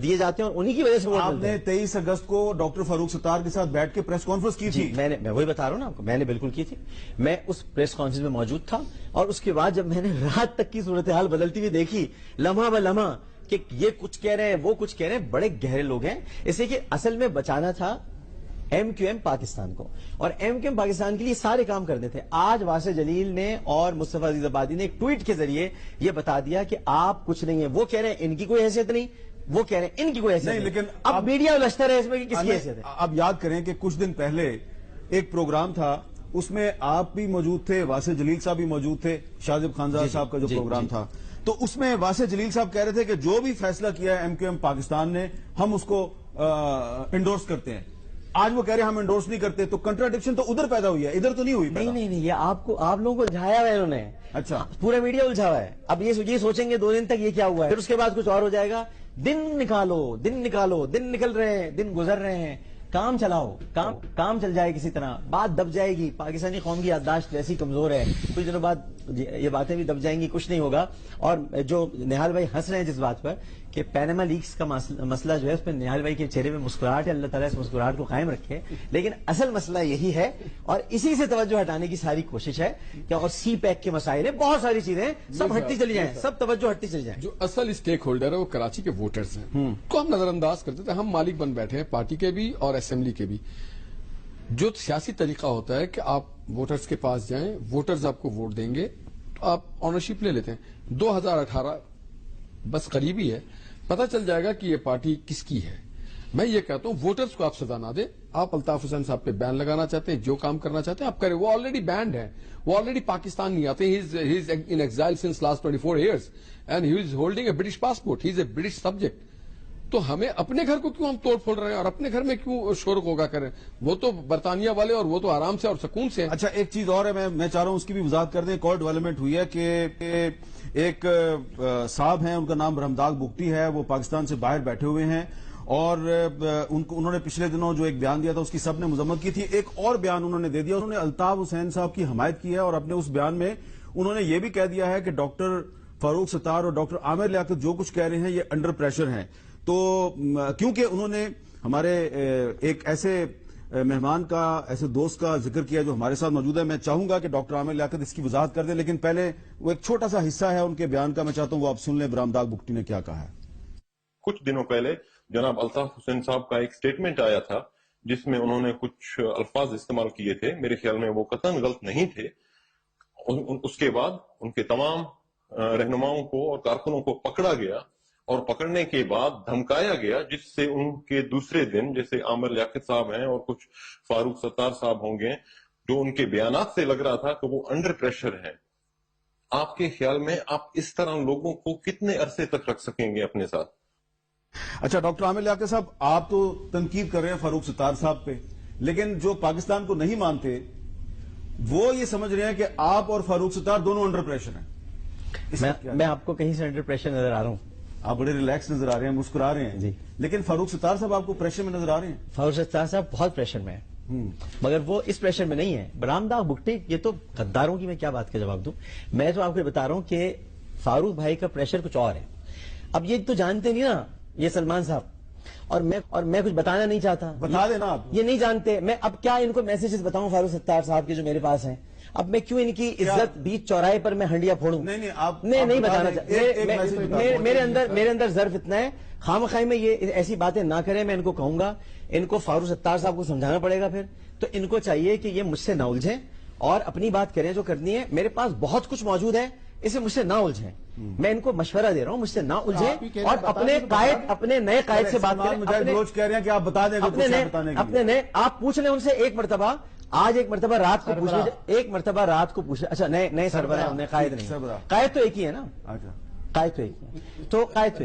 دیے جاتے ہیں اور انہی کی وجہ سے ووٹ آپ نے 23 اگست کو ڈاکٹر فاروق ستار کے ساتھ بیٹھ کے پریس کانفرنس کی تھی. میں وہی بتا رہا ہوں نا آپ کو، میں نے بالکل کی تھی. میں اس پریس کانفرنس میں موجود تھا، اور اس کے بعد جب میں نے رات تک کی صورتحال بدلتی ہوئی دیکھی لمحہ بلمحہ کہ یہ کچھ کہہ رہے ہیں وہ کچھ کہہ رہے ہیں، بڑے گہرے لوگ ہیں. اس لیے کہ اصل میں بچانا تھا ایم کیو ایم پاکستان کو، اور ایم کیو ایم پاکستان کے لیے سارے کام کرنے تھے. آج واسع جلیل نے اور مصطفیٰ عزیز آبادی نے ایک ٹویٹ کے ذریعے یہ بتا دیا کہ آپ کچھ نہیں ہیں. وہ کہہ رہے ہیں ان کی کوئی حیثیت نہیں، وہ کہہ رہے ہیں ان کی کوئی حیثیت نہیں. لیکن اب میڈیا الجھتا ہے اس میں کہ کس کی حیثیت ہے. اب یاد کریں کہ کچھ دن پہلے ایک پروگرام تھا، اس میں آپ بھی موجود تھے، واسع جلیل صاحب بھی موجود تھے، شاہزیب خانزادہ صاحب کا جو پروگرام تھا. تو اس میں واسع جلیل صاحب کہہ رہے تھے کہ جو بھی فیصلہ کیا ہے ایم کیو ایم پاکستان نے، ہم اس کو انڈورس کرتے ہیں. آج وہ کہہ رہے ہیں ہم انڈورس نہیں کرتے. تو کنٹراڈکشن تو ادھر پیدا ہوئی ہے، ادھر تو نہیں ہوئی. نہیں، یہ آپ لوگوں کو الجھایا ہوا ہے انہوں نے. اچھا، پورا میڈیا الجھا ہوا ہے. اب یہ سوچیں گے 2 دن تک یہ کیا ہوا ہے، پھر اس کے بعد کچھ اور ہو جائے گا. دن نکالو، دن نکل رہے ہیں، دن گزر رہے ہیں. کام چلاؤ، کام چل جائے کسی طرح، بات دب جائے گی. پاکستانی قوم کی یادداشت ایسی کمزور ہے، کچھ دنوں بعد یہ باتیں بھی دب جائیں گی، کچھ نہیں ہوگا. اور جو نہال بھائی ہنس رہے ہیں جس بات پر کہ پیناما لیکس کا مسئلہ جو ہے، اس پہ نہال بھائی کے چہرے میں مسکراہٹ ہے، اللہ تعالیٰ اس مسکراہٹ کو قائم رکھے. لیکن اصل مسئلہ یہی ہے، اور اسی سے توجہ ہٹانے کی ساری کوشش ہے کہ اور سی پیک کے مسائل ہیں، بہت ساری چیزیں ہیں، سب ہٹتی چلی جائیں، سب توجہ ہٹتی چلی جائیں. جو اصل اسٹیک ہولڈر ہے وہ کراچی کے ووٹرز ہیں، کو ہم نظر انداز کرتے تھے. ہم مالک بن بیٹھے ہیں پارٹی کے بھی اور اسمبلی کے بھی. جو سیاسی طریقہ ہوتا ہے کہ آپ ووٹرز کے پاس جائیں، ووٹرز آپ کو ووٹ دیں گے تو آپ آنرشپ لے لیتے ہیں. 2018 بس قریبی ہے، پتہ چل جائے گا کہ یہ پارٹی کس کی ہے. میں یہ کہتا ہوں ووٹرز کو آپ سزا نہ دیں. آپ الطاف حسین صاحب پہ بین لگانا چاہتے ہیں، جو کام کرنا چاہتے ہیں آپ کریں. وہ آلریڈی بینڈ ہے، وہ آلریڈی پاکستان نہیں آتے. He is in exile since last 24 years and he is holding a British passport. He is a British subject. تو ہمیں اپنے گھر کو کیوں ہم توڑ پھوڑ رہے ہیں اور اپنے گھر میں کیوں شور غوغا کریں؟ وہ تو برطانیہ والے اور وہ تو آرام سے اور سکون سے. اچھا، ایک چیز اور ہے، میں چاہ رہا ہوں اس کی بھی وضاحت کر دیں. ایک اور ڈیولپمنٹ ہوئی ہے کہ ایک صاحب ہیں، ان کا نام رحمداد بگٹی ہے، وہ پاکستان سے باہر بیٹھے ہوئے ہیں اور انہوں نے پچھلے دنوں جو ایک بیان دیا تھا اس کی سب نے مذمت کی تھی. ایک اور بیان انہوں نے دے دیا, انہوں نے الطاف حسین صاحب کی حمایت کی ہے اور اپنے اس بیان میں انہوں نے یہ بھی کہہ دیا ہے کہ ڈاکٹر فاروق ستار اور ڈاکٹر عامر لیاقت جو کچھ کہہ رہے ہیں یہ انڈر پریشر ہیں. تو کیونکہ انہوں نے ہمارے ایک ایسے مہمان کا, ایسے دوست کا ذکر کیا جو ہمارے ساتھ موجود ہے, میں چاہوں گا کہ ڈاکٹر عامر لیاقت اس کی وضاحت کر دیں, لیکن پہلے وہ ایک چھوٹا سا حصہ ہے ان کے بیان کا, میں چاہتا ہوں وہ آپ سن لیں برامداغ بگٹی نے کیا کہا ہے. کچھ دنوں پہلے جناب الطاف حسین صاحب کا ایک سٹیٹمنٹ آیا تھا جس میں انہوں نے کچھ الفاظ استعمال کیے تھے, میرے خیال میں وہ قطعاً غلط نہیں تھے. اس کے بعد ان کے تمام رہنماؤں کو اور کارکنوں کو پکڑا گیا اور پکڑنے کے بعد دھمکایا گیا, جس سے ان کے دوسرے دن جیسے عامر لیاقت صاحب ہیں اور کچھ فاروق ستار صاحب ہوں گے, جو ان کے بیانات سے لگ رہا تھا کہ وہ انڈر پریشر ہیں. آپ کے خیال میں آپ اس طرح لوگوں کو کتنے عرصے تک رکھ سکیں گے اپنے ساتھ؟ اچھا ڈاکٹر عامر لیاقت صاحب, آپ تو تنقید کر رہے ہیں فاروق ستار صاحب پہ, لیکن جو پاکستان کو نہیں مانتے وہ یہ سمجھ رہے ہیں کہ آپ اور فاروق ستار دونوں انڈر پریشر ہیں. میں آپ کو کہیں سے انڈر پریشر نظر آ رہا ہوں؟ آپ بڑے ریلیکس نظر آ رہے ہیں, مسکرا رہے ہیں جی, لیکن فاروق ستار صاحب آپ کو پریشر میں نظر آ رہے ہیں. فاروق ستار صاحب بہت پریشر میں ہیں, مگر وہ اس پریشر میں نہیں ہے. برامداغ بگٹی, یہ تو غداروں کی میں کیا بات کا جواب دوں. میں تو آپ کو بتا رہا ہوں کہ فاروق بھائی کا پریشر کچھ اور ہے. اب یہ تو جانتے نہیں نا یہ سلمان صاحب, اور میں کچھ بتانا نہیں چاہتا. بتا دینا آپ, یہ نہیں جانتے. میں اب کیا ان کو میسیجز بتاؤں فاروق ستار صاحب کے جو میرے پاس ہیں؟ اب میں کیوں ان کی عزت بیچ چوراہے پر میں ہنڈیا پھوڑوں؟ نہیں بتانا چاہتا. میرے اندر ظرف اتنا ہے, خام خواہ میں یہ ایسی باتیں نہ کریں. میں ان کو کہوں گا, ان کو فاروق ستار صاحب کو سمجھانا پڑے گا. پھر تو ان کو چاہیے کہ یہ مجھ سے نہ الجھیں اور اپنی بات کریں جو کرنی ہے. میرے پاس بہت کچھ موجود ہے, اسے مجھ سے نہ الجھیں. میں ان کو مشورہ دے رہا ہوں, مجھ سے نہ الجھیں اور اپنے نئے قائد سے بات کریں. مجاہد کہہ رہے ہیں کہ آپ بتا دیں اپنے نئے, آپ پوچھ لیں ان سے ایک مرتبہ, آج ایک مرتبہ رات کو پوچھ لیں, ایک مرتبہ رات کو پوچھ لیں. اچھا نئے سربراہ ہیں, قائد نہیں, قائد تو ایک ہی ہے نا, قائد تو ایک ہی ہے, تو قائد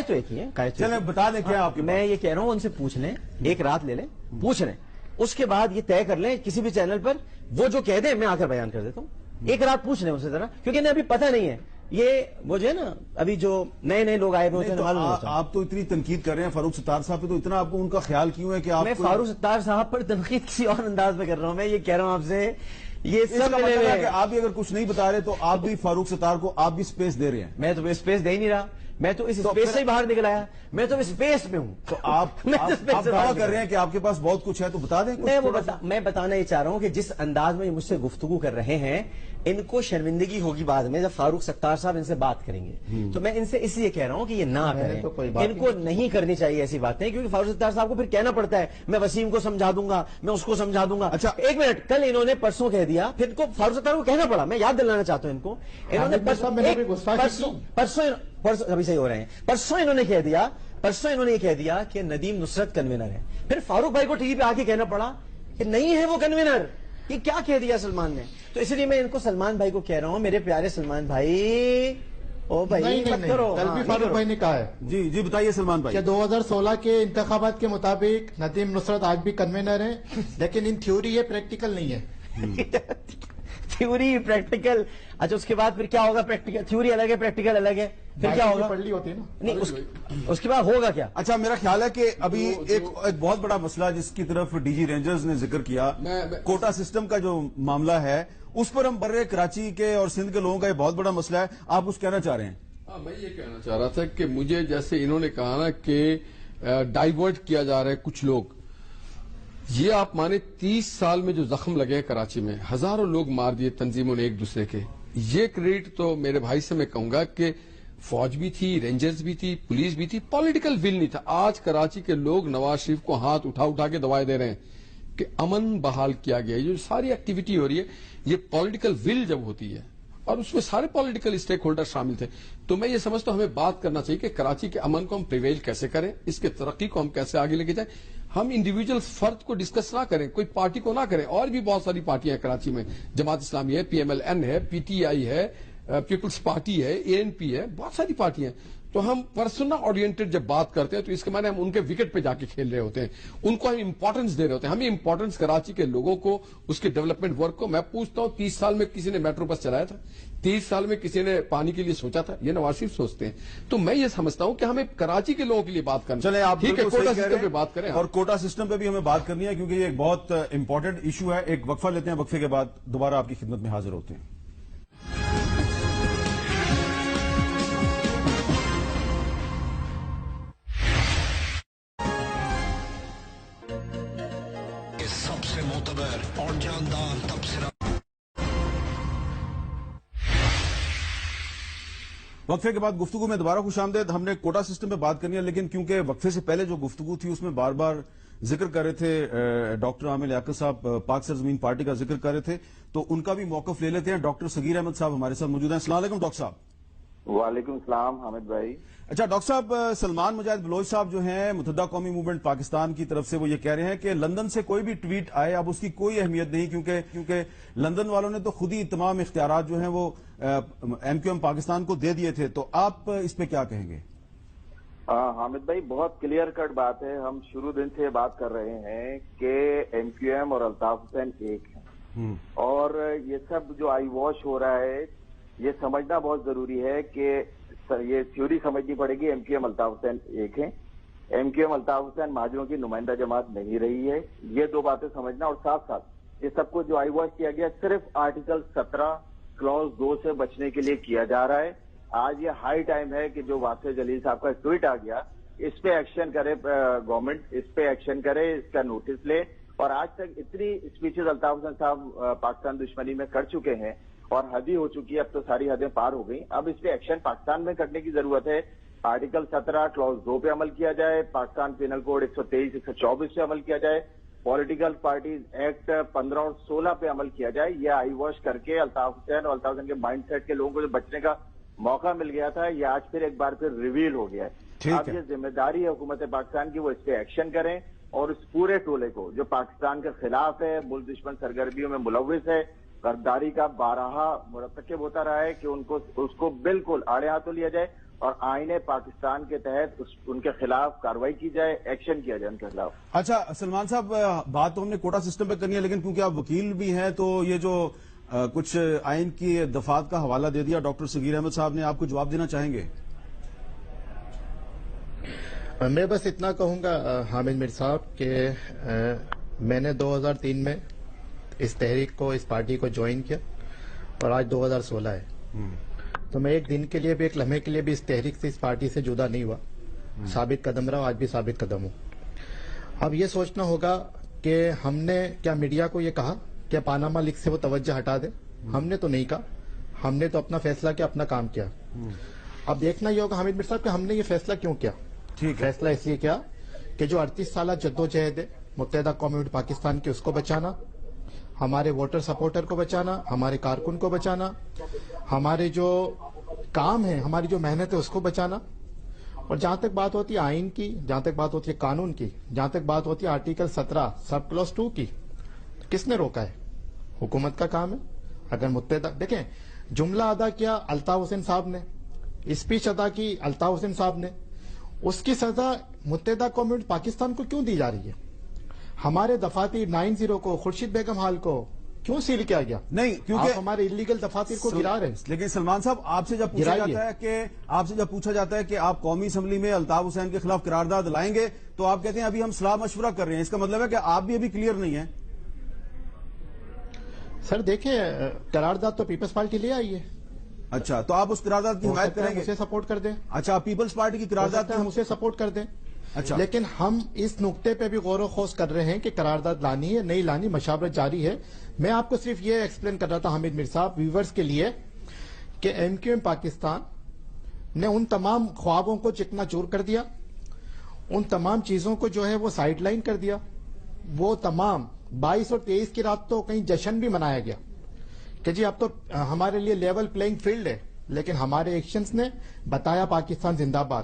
تو ایک ہی ہے. چلیں بتا دیں کیا آپ, میں یہ کہہ رہا ہوں ان سے پوچھ لیں, ایک رات لے لیں, پوچھ لیں, اس کے بعد یہ طے کر لیں کسی بھی چینل پر, وہ جو کہہ دیں میں آ کر بیان کر دیتا ہوں. ایک رات پوچھ لیں ان سے ذرا, کیونکہ انہیں ابھی پتہ نہیں ہے. یہ وہ جو ہے نا ابھی جو نئے لوگ آئے ہوئے ہیں. آپ تو اتنی تنقید کر رہے ہیں فاروق ستار صاحب پہ, تو اتنا آپ کو ان کا خیال کیوں ہے کہ آپ؟ میں فاروق ستار صاحب پر تنقید کسی اور انداز میں کر رہا ہوں. میں یہ کہہ رہا ہوں آپ سے, یہ سب کہ آپ بھی اگر کچھ نہیں بتا رہے تو آپ بھی فاروق ستار کو آپ بھی سپیس دے رہے ہیں. میں تو سپیس دے ہی نہیں رہا, میں تو اس سپیس سے ہی باہر نکل آیا, میں تو اسپیس میں ہوں. تو آپ دعویٰ کر رہے ہیں کہ آپ کے پاس بہت کچھ ہے, تو بتا دیں. میں بتانا یہ چاہ رہا ہوں کہ جس انداز میں مجھ سے گفتگو کر رہے ہیں, ان کو شرمندگی ہوگی بعد میں جب فاروق ستار صاحب ان سے بات کریں گے. تو میں ان سے اس لیے کہہ رہا ہوں کہ یہ نہ کریں, ان کو نہیں کرنی چاہیے ایسی باتیں, کیونکہ فاروق ستار صاحب کو پھر کہنا پڑتا ہے میں وسیم کو سمجھا دوں گا, میں اس کو سمجھا دوں گا. اچھا ایک منٹ, کل انہوں نے پرسوں کہہ دیا, پھر ان کو فاروق ستار کو کہنا پڑا. میں یاد دلانا چاہتا ہوں ان کو, انہوں نے پرسوں ابھی صحیح ہو رہے ہیں, پرسوں انہوں نے یہ کہہ دیا کہ ندیم نصرت کنوینر ہے. پھر فاروق بھائی کو ٹی وی پہ آ کے کہنا پڑا کہ نہیں ہے وہ کنوینر. یہ کیا کہہ دیا سلمان نے؟ تو اس لیے میں ان کو سلمان بھائی کو کہہ رہا ہوں, میرے پیارے سلمان بھائی, او بھائی مت کرو. کل بھی فاروق بھائی نے کہا ہے. جی بتائیے سلمان بھائی. کہ 2016 کے انتخابات کے مطابق ندیم نصرت آج بھی کنوینر ہے, لیکن ان تھیوری یہ پریکٹیکل نہیں ہے. تھیوری پریکٹیکل, اچھا اس کے بعد پھر کیا ہوگا؟ پریکٹیکل تھیوری الگ ہے, پریکٹیکل الگ ہے, پھر کیا ہوگا؟ پڑھ لی ہوتی ہے نا. نہیں اس کے بعد ہوگا کیا؟ اچھا میرا خیال ہے کہ ابھی ایک بہت بڑا مسئلہ جس کی طرف ڈی جی رینجرز نے ذکر کیا, کوٹا سسٹم کا جو معاملہ ہے, اس پر ہم برے کراچی کے اور سندھ کے لوگوں کا یہ بہت بڑا مسئلہ ہے. آپ کچھ کہنا چاہ رہے ہیں؟ میں یہ کہنا چاہ رہا تھا کہ مجھے جیسے انہوں نے کہا نا کہ ڈائیورٹ کیا جا رہا ہے کچھ لوگ, یہ آپ مانے 30 سال میں جو زخم لگے کراچی میں, ہزاروں لوگ مار دیے تنظیموں نے ایک دوسرے کے. یہ کریڈٹ تو میرے بھائی سے میں کہوں گا کہ فوج بھی تھی, رینجرز بھی تھی, پولیس بھی تھی, پولیٹیکل ول نہیں تھا. آج کراچی کے لوگ نواز شریف کو ہاتھ اٹھا کے دعائیں دے رہے ہیں کہ امن بحال کیا گیا. یہ جو ساری ایکٹیویٹی ہو رہی ہے, یہ پولیٹیکل ول جب ہوتی ہے, اور اس میں سارے پولیٹیکل اسٹیک ہولڈر شامل تھے, تو میں یہ سمجھتا ہوں ہمیں بات کرنا چاہیے کہ کراچی کے امن کو ہم پریویل کیسے کریں, اس کے ترقی کو ہم کیسے آگے لے کے جائیں. ہم انڈیویجل فرد کو ڈسکس نہ کریں, کوئی پارٹی کو نہ کریں. اور بھی بہت ساری پارٹیاں ہیں کراچی میں, جماعت اسلامی ہے, PMLN ہے, PTI ہے, پیپلز پارٹی ہے, ANP ہے, بہت ساری پارٹیاں ہیں. تو ہم پرسنل اورینٹڈ جب بات کرتے ہیں تو اس کے معنی ہم ان کے وکٹ پہ جا کے کھیل رہے ہوتے ہیں, ان کو ہم امپورٹنس دے رہے ہوتے ہیں. ہمیں امپورٹنس کراچی کے لوگوں کو, اس کے ڈیولپمنٹ ورک کو. میں پوچھتا ہوں 30 سال میں کسی نے میٹرو بس چلایا تھا؟ 30 سال میں کسی نے پانی کے لیے سوچا تھا؟ یہ نواز شریف سوچتے ہیں. تو میں یہ سمجھتا ہوں کہ ہمیں کراچی کے لوگوں کے لیے بات کرنا. چلیں آپ ٹھیک ہے, کوٹا سسٹم پہ بات کریں, اور کوٹا سسٹم پہ بھی ہمیں بات کرنی ہے کیونکہ یہ ایک بہت امپورٹنٹ ایشو ہے. ایک وقفہ لیتے ہیں, وقفے کے بعد دوبارہ آپ کی خدمت میں حاضر ہوتے ہیں. سب سے معتبر اور جاندار تبصرہ. وقفے کے بعد گفتگو میں دوبارہ خوش آمدید. ہم نے کوٹا سسٹم پہ بات کرنی ہے, لیکن کیونکہ وقفے سے پہلے جو گفتگو تھی اس میں بار بار ذکر کر رہے تھے ڈاکٹر عامر لیاقت صاحب, پاک سرزمین پارٹی کا ذکر کر رہے تھے, تو ان کا بھی موقف لے لیتے ہیں. ڈاکٹر صغیر احمد صاحب ہمارے ساتھ موجود ہیں. السلام علیکم ڈاکٹر صاحب. وعلیکم السلام حامد بھائی. اچھا ڈاکٹر صاحب, سلمان مجاہد بلوچ صاحب جو ہیں متحدہ قومی موومنٹ پاکستان کی طرف سے, وہ یہ کہہ رہے ہیں کہ لندن سے کوئی بھی ٹویٹ آئے اب اس کی کوئی اہمیت نہیں, کیونکہ لندن والوں نے تو خود ہی تمام اختیارات جو ہیں وہ ایم کیو ایم پاکستان کو دے دیے تھے. تو آپ اس پہ کیا کہیں گے؟ حامد بھائی بہت کلیئر کٹ بات ہے. ہم شروع دن سے بات کر رہے ہیں کہ ایم کیو ایم اور الطاف حسین ایک ہیں, اور یہ سب جو آئی واش ہو رہا ہے یہ سمجھنا بہت ضروری ہے کہ یہ تھیوری سمجھنی پڑے گی. M Q M Altaf Hussain ایک ہیں. M Q M Altaf Hussain مہاجروں کی نمائندہ جماعت نہیں رہی ہے. یہ دو باتیں سمجھنا, اور ساتھ ساتھ یہ سب کو جو آئی واش کیا گیا صرف آرٹیکل 17 کلوز 2 سے بچنے کے لیے کیا جا رہا ہے. آج یہ ہائی ٹائم ہے کہ جو واسع جلیل صاحب کا ٹویٹ آ گیا اس پہ ایکشن کرے گورنمنٹ, اس پہ ایکشن کرے, اس کا نوٹس لے. اور آج تک اتنی اسپیچز الطاف حسین صاحب پاکستان دشمنی میں کر چکے ہیں اور حدی ہو چکی ہے, اب تو ساری حدیں پار ہو گئی. اب اس پہ ایکشن پاکستان میں کرنے کی ضرورت ہے. آرٹیکل 17 کلوز 2 پہ عمل کیا جائے, پاکستان پینل کوڈ 123 124 پہ عمل کیا جائے, پولیٹیکل پارٹیز ایکٹ 15 اور 16 پہ عمل کیا جائے. یہ آئی واش کر کے الطاف حسین اور الطاف حسین کے مائنڈ سیٹ کے لوگوں کو جو بچنے کا موقع مل گیا تھا, یہ آج پھر ایک بار پھر ریویل ہو گیا ہے. اب یہ ذمہ داری ہے حکومت پاکستان کی, وہ اس پہ ایکشن کریں اور اس پورے ٹولے کو جو پاکستان کے خلاف ہے, ملک دشمن سرگرمیوں میں ملوث ہے, غداری کا بارہا مرتکب ہوتا رہا ہے, کہ اس کو بالکل آڑے ہاتھوں لیا جائے اور آئین پاکستان کے تحت ان کے خلاف کارروائی کی جائے, ایکشن کیا جائے ان کے خلاف. اچھا سلمان صاحب, بات تو ہم نے کوٹا سسٹم پہ کرنی ہے, لیکن کیونکہ آپ وکیل بھی ہیں تو یہ جو کچھ آئین کی دفعات کا حوالہ دے دیا ڈاکٹر صغیر احمد صاحب نے, آپ کو جواب دینا چاہیں گے؟ میں بس اتنا کہوں گا حامد میر صاحب کہ میں نے 2003 میں اس تحریک کو, اس پارٹی کو جوائن کیا اور آج 2016 ہے. تو میں ایک دن کے لیے بھی, ایک لمحے کے لیے بھی اس تحریک سے, اس پارٹی سے جدا نہیں ہوا. ثابت قدم رہا, آج بھی ثابت قدم ہوں. اب یہ سوچنا ہوگا کہ ہم نے کیا میڈیا کو یہ کہا کہ پاناما لیک سے وہ توجہ ہٹا دے؟ ہم نے تو نہیں کہا. ہم نے تو اپنا فیصلہ کیا, اپنا کام کیا. اب دیکھنا یہ ہوگا حامد میر صاحب کہ ہم نے یہ فیصلہ کیوں کیا. فیصلہ اس لیے کیا کہ جو 38 سالہ جدوجہد ہے متحدہ قومی پاکستان کی, اس کو بچانا, ہمارے ووٹر سپورٹر کو بچانا, ہمارے کارکن کو بچانا, ہمارے جو کام ہے, ہماری جو محنت ہے اس کو بچانا. اور جہاں تک بات ہوتی ہے آئین کی, جہاں تک بات ہوتی ہے قانون کی, جہاں تک بات ہوتی ہے آرٹیکل 17 سب کلوز 2 کی, کس نے روکا ہے؟ حکومت کا کام ہے. اگر متحدہ, دیکھیں جملہ ادا کیا الطاف حسین صاحب نے, اسپیچ ادا کی الطاف حسین صاحب نے, اس کی سزا متحدہ قومی پاکستان کو کیوں دی جا رہی ہے؟ ہمارے دفاتر 90 کو, خورشید بیگم ہال کو کیوں سیل کیا گیا؟ نہیں, کیونکہ ہمارے انلیگل دفاتر کو گرا رہے ہیں. لیکن سلمان صاحب, آپ سے جب پوچھا جاتا ہے کہ آپ قومی اسمبلی میں الطاف حسین کے خلاف قرارداد لائیں گے تو آپ کہتے ہیں ابھی ہم صلاح مشورہ کر رہے ہیں. اس کا مطلب ہے کہ آپ بھی ابھی کلیئر نہیں ہیں. سر دیکھیں, قرارداد تو پیپلز پارٹی لے آئی ہے. اچھا, تو آپ اس قرارداد کی حمایت کریں گے؟ اسے سپورٹ کر دیں. اچھا, پیپلز پارٹی کی قرارداد ہم اسے سپورٹ کر دیں. اچھا, لیکن ہم اس نقطے پہ بھی غور و خوض کر رہے ہیں کہ قرارداد لانی ہے نہیں لانی, مشاورت جاری ہے. میں آپ کو صرف یہ ایکسپلین کر رہا تھا حامد میر صاحب ویورز کے لیے کہ ایم کیو ایم پاکستان نے ان تمام خوابوں کو چکنا چور کر دیا, ان تمام چیزوں کو جو ہے وہ سائڈ لائن کر دیا. وہ تمام 22 اور 23 کی رات تو کہیں جشن بھی منایا گیا کہ جی اب تو ہمارے لیے لیول پلینگ فیلڈ ہے, لیکن ہمارے ایکشنز نے بتایا پاکستان زندہ باد,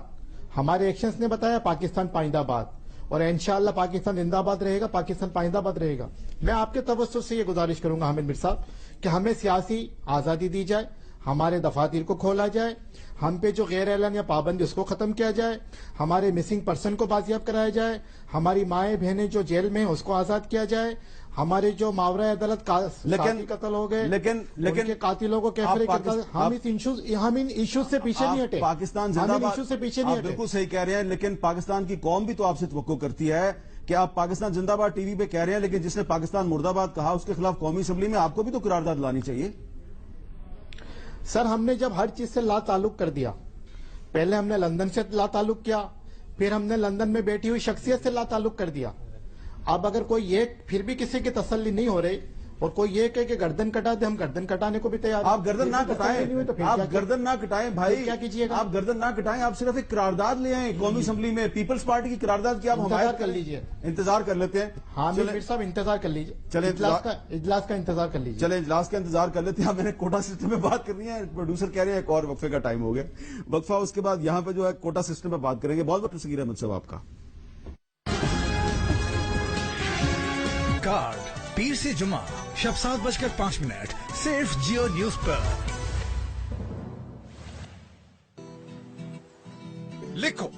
ہمارے ایکشنز نے بتایا پاکستان پائندہ باد, اور انشاءاللہ پاکستان زندہ باد رہے گا, پاکستان پائندہ باد رہے گا. میں آپ کے توسط سے یہ گزارش کروں گا حامد میر صاحب کہ ہمیں سیاسی آزادی دی جائے, ہمارے دفاتر کو کھولا جائے, ہم پہ جو غیر اعلانیہ پابندی اس کو ختم کیا جائے, ہمارے مسنگ پرسن کو بازیاب کرایا جائے, ہماری مائیں بہنیں جو جیل میں ہیں اس کو آزاد کیا جائے, ہمارے جو ماورائے عدالت ساتھی قتل ہو گئے لیکن ان کے قاتلوں کو کیفر ہم ان ایشوز سے پیچھے نہیں ہٹے. پاکستان زندہ باد, ایشوز سے پیچھے نہیں ہٹے. بالکل صحیح کہہ رہے ہیں, لیکن پاکستان کی قوم بھی تو آپ سے توقع کرتی ہے کہ آپ پاکستان زندہ باد ٹی وی پہ کہہ رہے ہیں, لیکن جس نے پاکستان مرد آباد کہا اس کے خلاف قومی اسمبلی میں آپ کو بھی تو قرارداد لانی چاہیے. سر ہم نے جب ہر چیز سے لا تعلق کر دیا, پہلے ہم نے لندن سے لا تعلق کیا, پھر ہم نے لندن میں بیٹھی ہوئی شخصیت سے لا تعلق کر دیا. اب اگر کوئی یہ پھر بھی کسی کی تسلی نہیں ہو رہی اور کوئی یہ کہے کہ گردن کٹا دے, ہم گردن کٹانے کو بھی تیار ہیں. آپ گردن نہ کٹائیں, آپ گردن نہ کٹائیں بھائی, کیا کیجیے گا؟ آپ گردن نہ کٹائیں, آپ صرف ایک قرارداد لے آئیں قومی اسمبلی میں, پیپلز پارٹی کی قرارداد کی آپ حمایت کر لیجیے. انتظار کر لیتے ہیں. ہاں میر صاحب انتظار کر لیجیے, چلیں اجلاس کا انتظار کر لیجیے. چلیں اجلاس کا انتظار کر لیتے ہیں. میں نے کوٹا سسٹم میں بات کرنی ہے, پروڈیوسر کہہ رہے ہیں ایک اور وقفے کا ٹائم ہو گیا, وقفہ اس کے بعد یہاں پہ جو ہے کوٹا سسٹم پہ بات کریں گے. بہت بہت شکریہ احمد صاحب آپ کا. کارڈ پیر سے جمعہ شب 7:05 صرف جیو نیوز پر. لکھو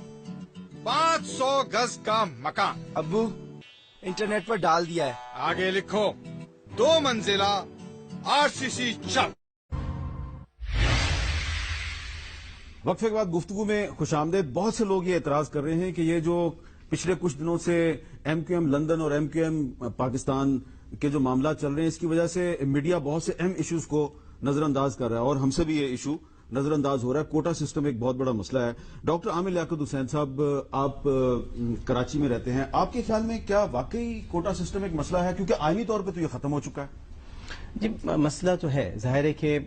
500 گز کا مکان. ابو انٹرنیٹ پر ڈال دیا ہے. آگے لکھو 2 منزلہ RCC چھت. وقفے کے بعد گفتگو میں خوش آمدید. بہت سے لوگ یہ اعتراض کر رہے ہیں کہ یہ جو پچھلے کچھ دنوں سے MQM لندن اور MQM پاکستان کے جو معاملات چل رہے ہیں, اس کی وجہ سے میڈیا بہت سے اہم ایشوز کو نظر انداز کر رہا ہے, اور ہم سے بھی یہ ایشو نظر انداز ہو رہا ہے. کوٹا سسٹم ایک بہت بڑا مسئلہ ہے. ڈاکٹر عامر لیاقت حسین صاحب, آپ کراچی میں رہتے ہیں, آپ کے خیال میں کیا واقعی کوٹا سسٹم ایک مسئلہ ہے؟ کیونکہ آئینی طور پہ تو یہ ختم ہو چکا ہے. جی مسئلہ تو ہے, ظاہر ہے کہ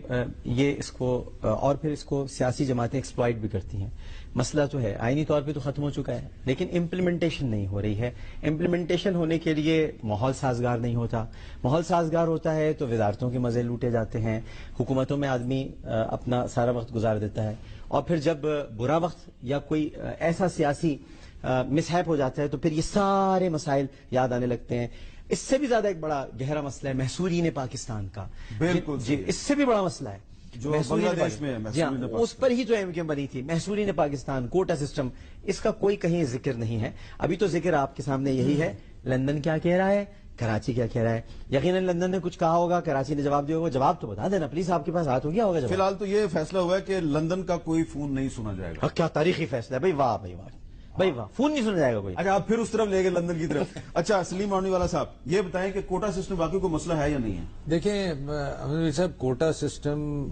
یہ اس کو اور پھر اس کو سیاسی جماعتیں ایکسپلائٹ بھی کرتی ہیں. مسئلہ تو ہے, آئینی طور پہ تو ختم ہو چکا ہے, لیکن امپلیمنٹیشن نہیں ہو رہی ہے. امپلیمنٹیشن ہونے کے لیے ماحول سازگار نہیں ہوتا. ماحول سازگار ہوتا ہے تو وزارتوں کے مزے لوٹے جاتے ہیں, حکومتوں میں آدمی اپنا سارا وقت گزار دیتا ہے, اور پھر جب برا وقت یا کوئی ایسا سیاسی مسہیپ ہو جاتا ہے تو پھر یہ سارے مسائل یاد آنے لگتے ہیں. اس سے بھی زیادہ ایک بڑا گہرا مسئلہ ہے محصورین پاکستان کا. بالکل جی, اس سے بھی بڑا مسئلہ ہے جو بنگلہ دیش میں ہے, اس پر ہی جو MQM بنی تھی, محصورین پاکستان, کوٹا سسٹم, اس کا کوئی کہیں ذکر نہیں ہے. ابھی تو ذکر آپ کے سامنے یہی ہے, لندن کیا کہہ رہا ہے, کراچی کیا کہہ رہا ہے. یقیناً لندن نے کچھ کہا ہوگا, کراچی نے جواب دیا ہوگا. جواب تو بتا دینا پلیز, آپ کے پاس ہاتھ ہو گیا ہوگا. فی الحال تو یہ فیصلہ ہوا ہے کہ لندن کا کوئی فون نہیں سنا جائے گا. کیا تاریخی فیصلہ ہے بھائی, واہ بھائی واہ بھائی واہ, فون نہیں سنا جائے گا کوئی. اچھا, آپ پھر اس طرف لے گئے لندن کی طرف. اچھا سلیم مانی والا صاحب, یہ بتائیں کہ کوٹا سسٹم واقعی کوئی مسئلہ ہے یا نہیں ہے؟ دیکھیں امیر صاحب, quota system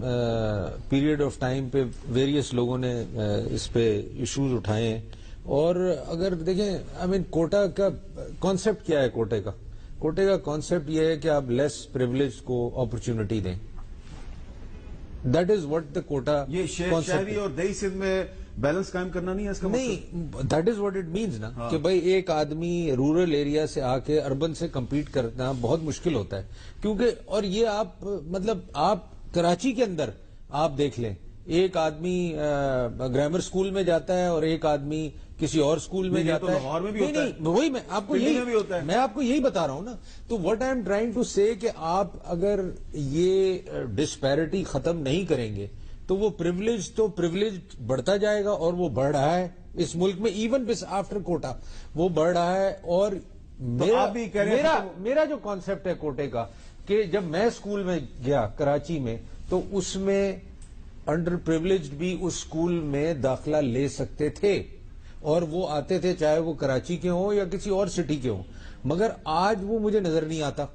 period of time پہ ویریس لوگوں نے اس پہ ایشوز اٹھائے ہیں, اور اگر دیکھیں کوٹا کا کانسیپٹ کیا ہے, کوٹے کا کانسیپٹ یہ ہے کہ آپ لیس پریولیج کو اپرچونٹی دیں. That is what the quota. یہ شہری اور دیہی سندھ میں بیلنس قائم کرنا نہیں ہے اس کا نہیں, that is what it means نا, کہ بھائی ایک آدمی رورل ایریا سے آ کے اربن سے کمپیٹ کرنا بہت مشکل ہوتا ہے. کیونکہ اور یہ آپ مطلب آپ کراچی کے اندر آپ دیکھ لیں, ایک آدمی گرامر اسکول میں جاتا ہے اور ایک آدمی کسی اور اسکول میں جاتا ہے. وہی میں آپ کو یہی بتا رہا ہوں نا. تو what I am trying to say کہ آپ اگر یہ ڈسپیرٹی ختم نہیں کریں گے تو وہ پریولیج بڑھتا جائے گا, اور وہ بڑھ رہا ہے اس ملک میں, ایون آفٹر کوٹا وہ بڑھ رہا ہے. اور میرا جو کانسیپٹ ہے کوٹے کا, کہ جب میں اسکول میں گیا کراچی میں, تو اس میں انڈر پریولیجڈ بھی اس اسکول میں داخلہ لے سکتے تھے, اور وہ آتے تھے چاہے وہ کراچی کے ہوں یا کسی اور سٹی کے ہوں. مگر آج وہ مجھے نظر نہیں آتا.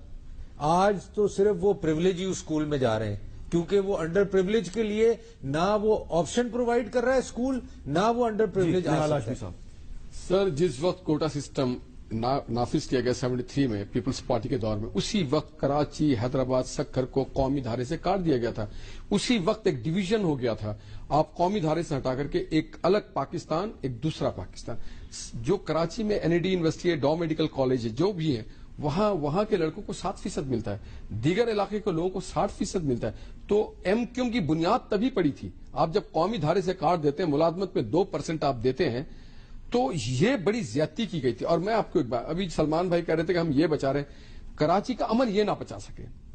آج تو صرف وہ پریولیج ہی اس اسکول میں جا رہے ہیں, کیونکہ وہ انڈر پریولیج کے لیے نہ وہ آپشن پرووائڈ کر رہا ہے اسکول, نہ وہ انڈر پریولیج آ سکتا ہے. سر جس وقت کوٹا سسٹم نافذ کیا گیا 73 میں پیپلز پارٹی کے دور میں, اسی وقت کراچی, حیدرآباد, سکھر کو قومی دھارے سے کاٹ دیا گیا تھا. اسی وقت ایک ڈویژن ہو گیا تھا. آپ قومی دھارے سے ہٹا کر کے ایک الگ پاکستان, ایک دوسرا پاکستان. جو کراچی میں NAD یونیورسٹی ہے, ڈاؤ میڈیکل کالج ہے, جو بھی ہے, وہاں کے لڑکوں کو 7% ملتا ہے, دیگر علاقے کے لوگوں کو 60% ملتا ہے. تو MQM کی بنیاد تبھی پڑی تھی. آپ جب قومی دھارے سے کاٹ دیتے ہیں, ملازمت میں 2% آپ دیتے ہیں, تو یہ بڑی زیادتی کی گئی تھی. اور میں آپ کو ایک بات, ابھی سلمان بھائی کہہ رہے تھے کہ ہم یہ بچا رہے ہیں, کراچی کا امن یہ نہ بچا سکے.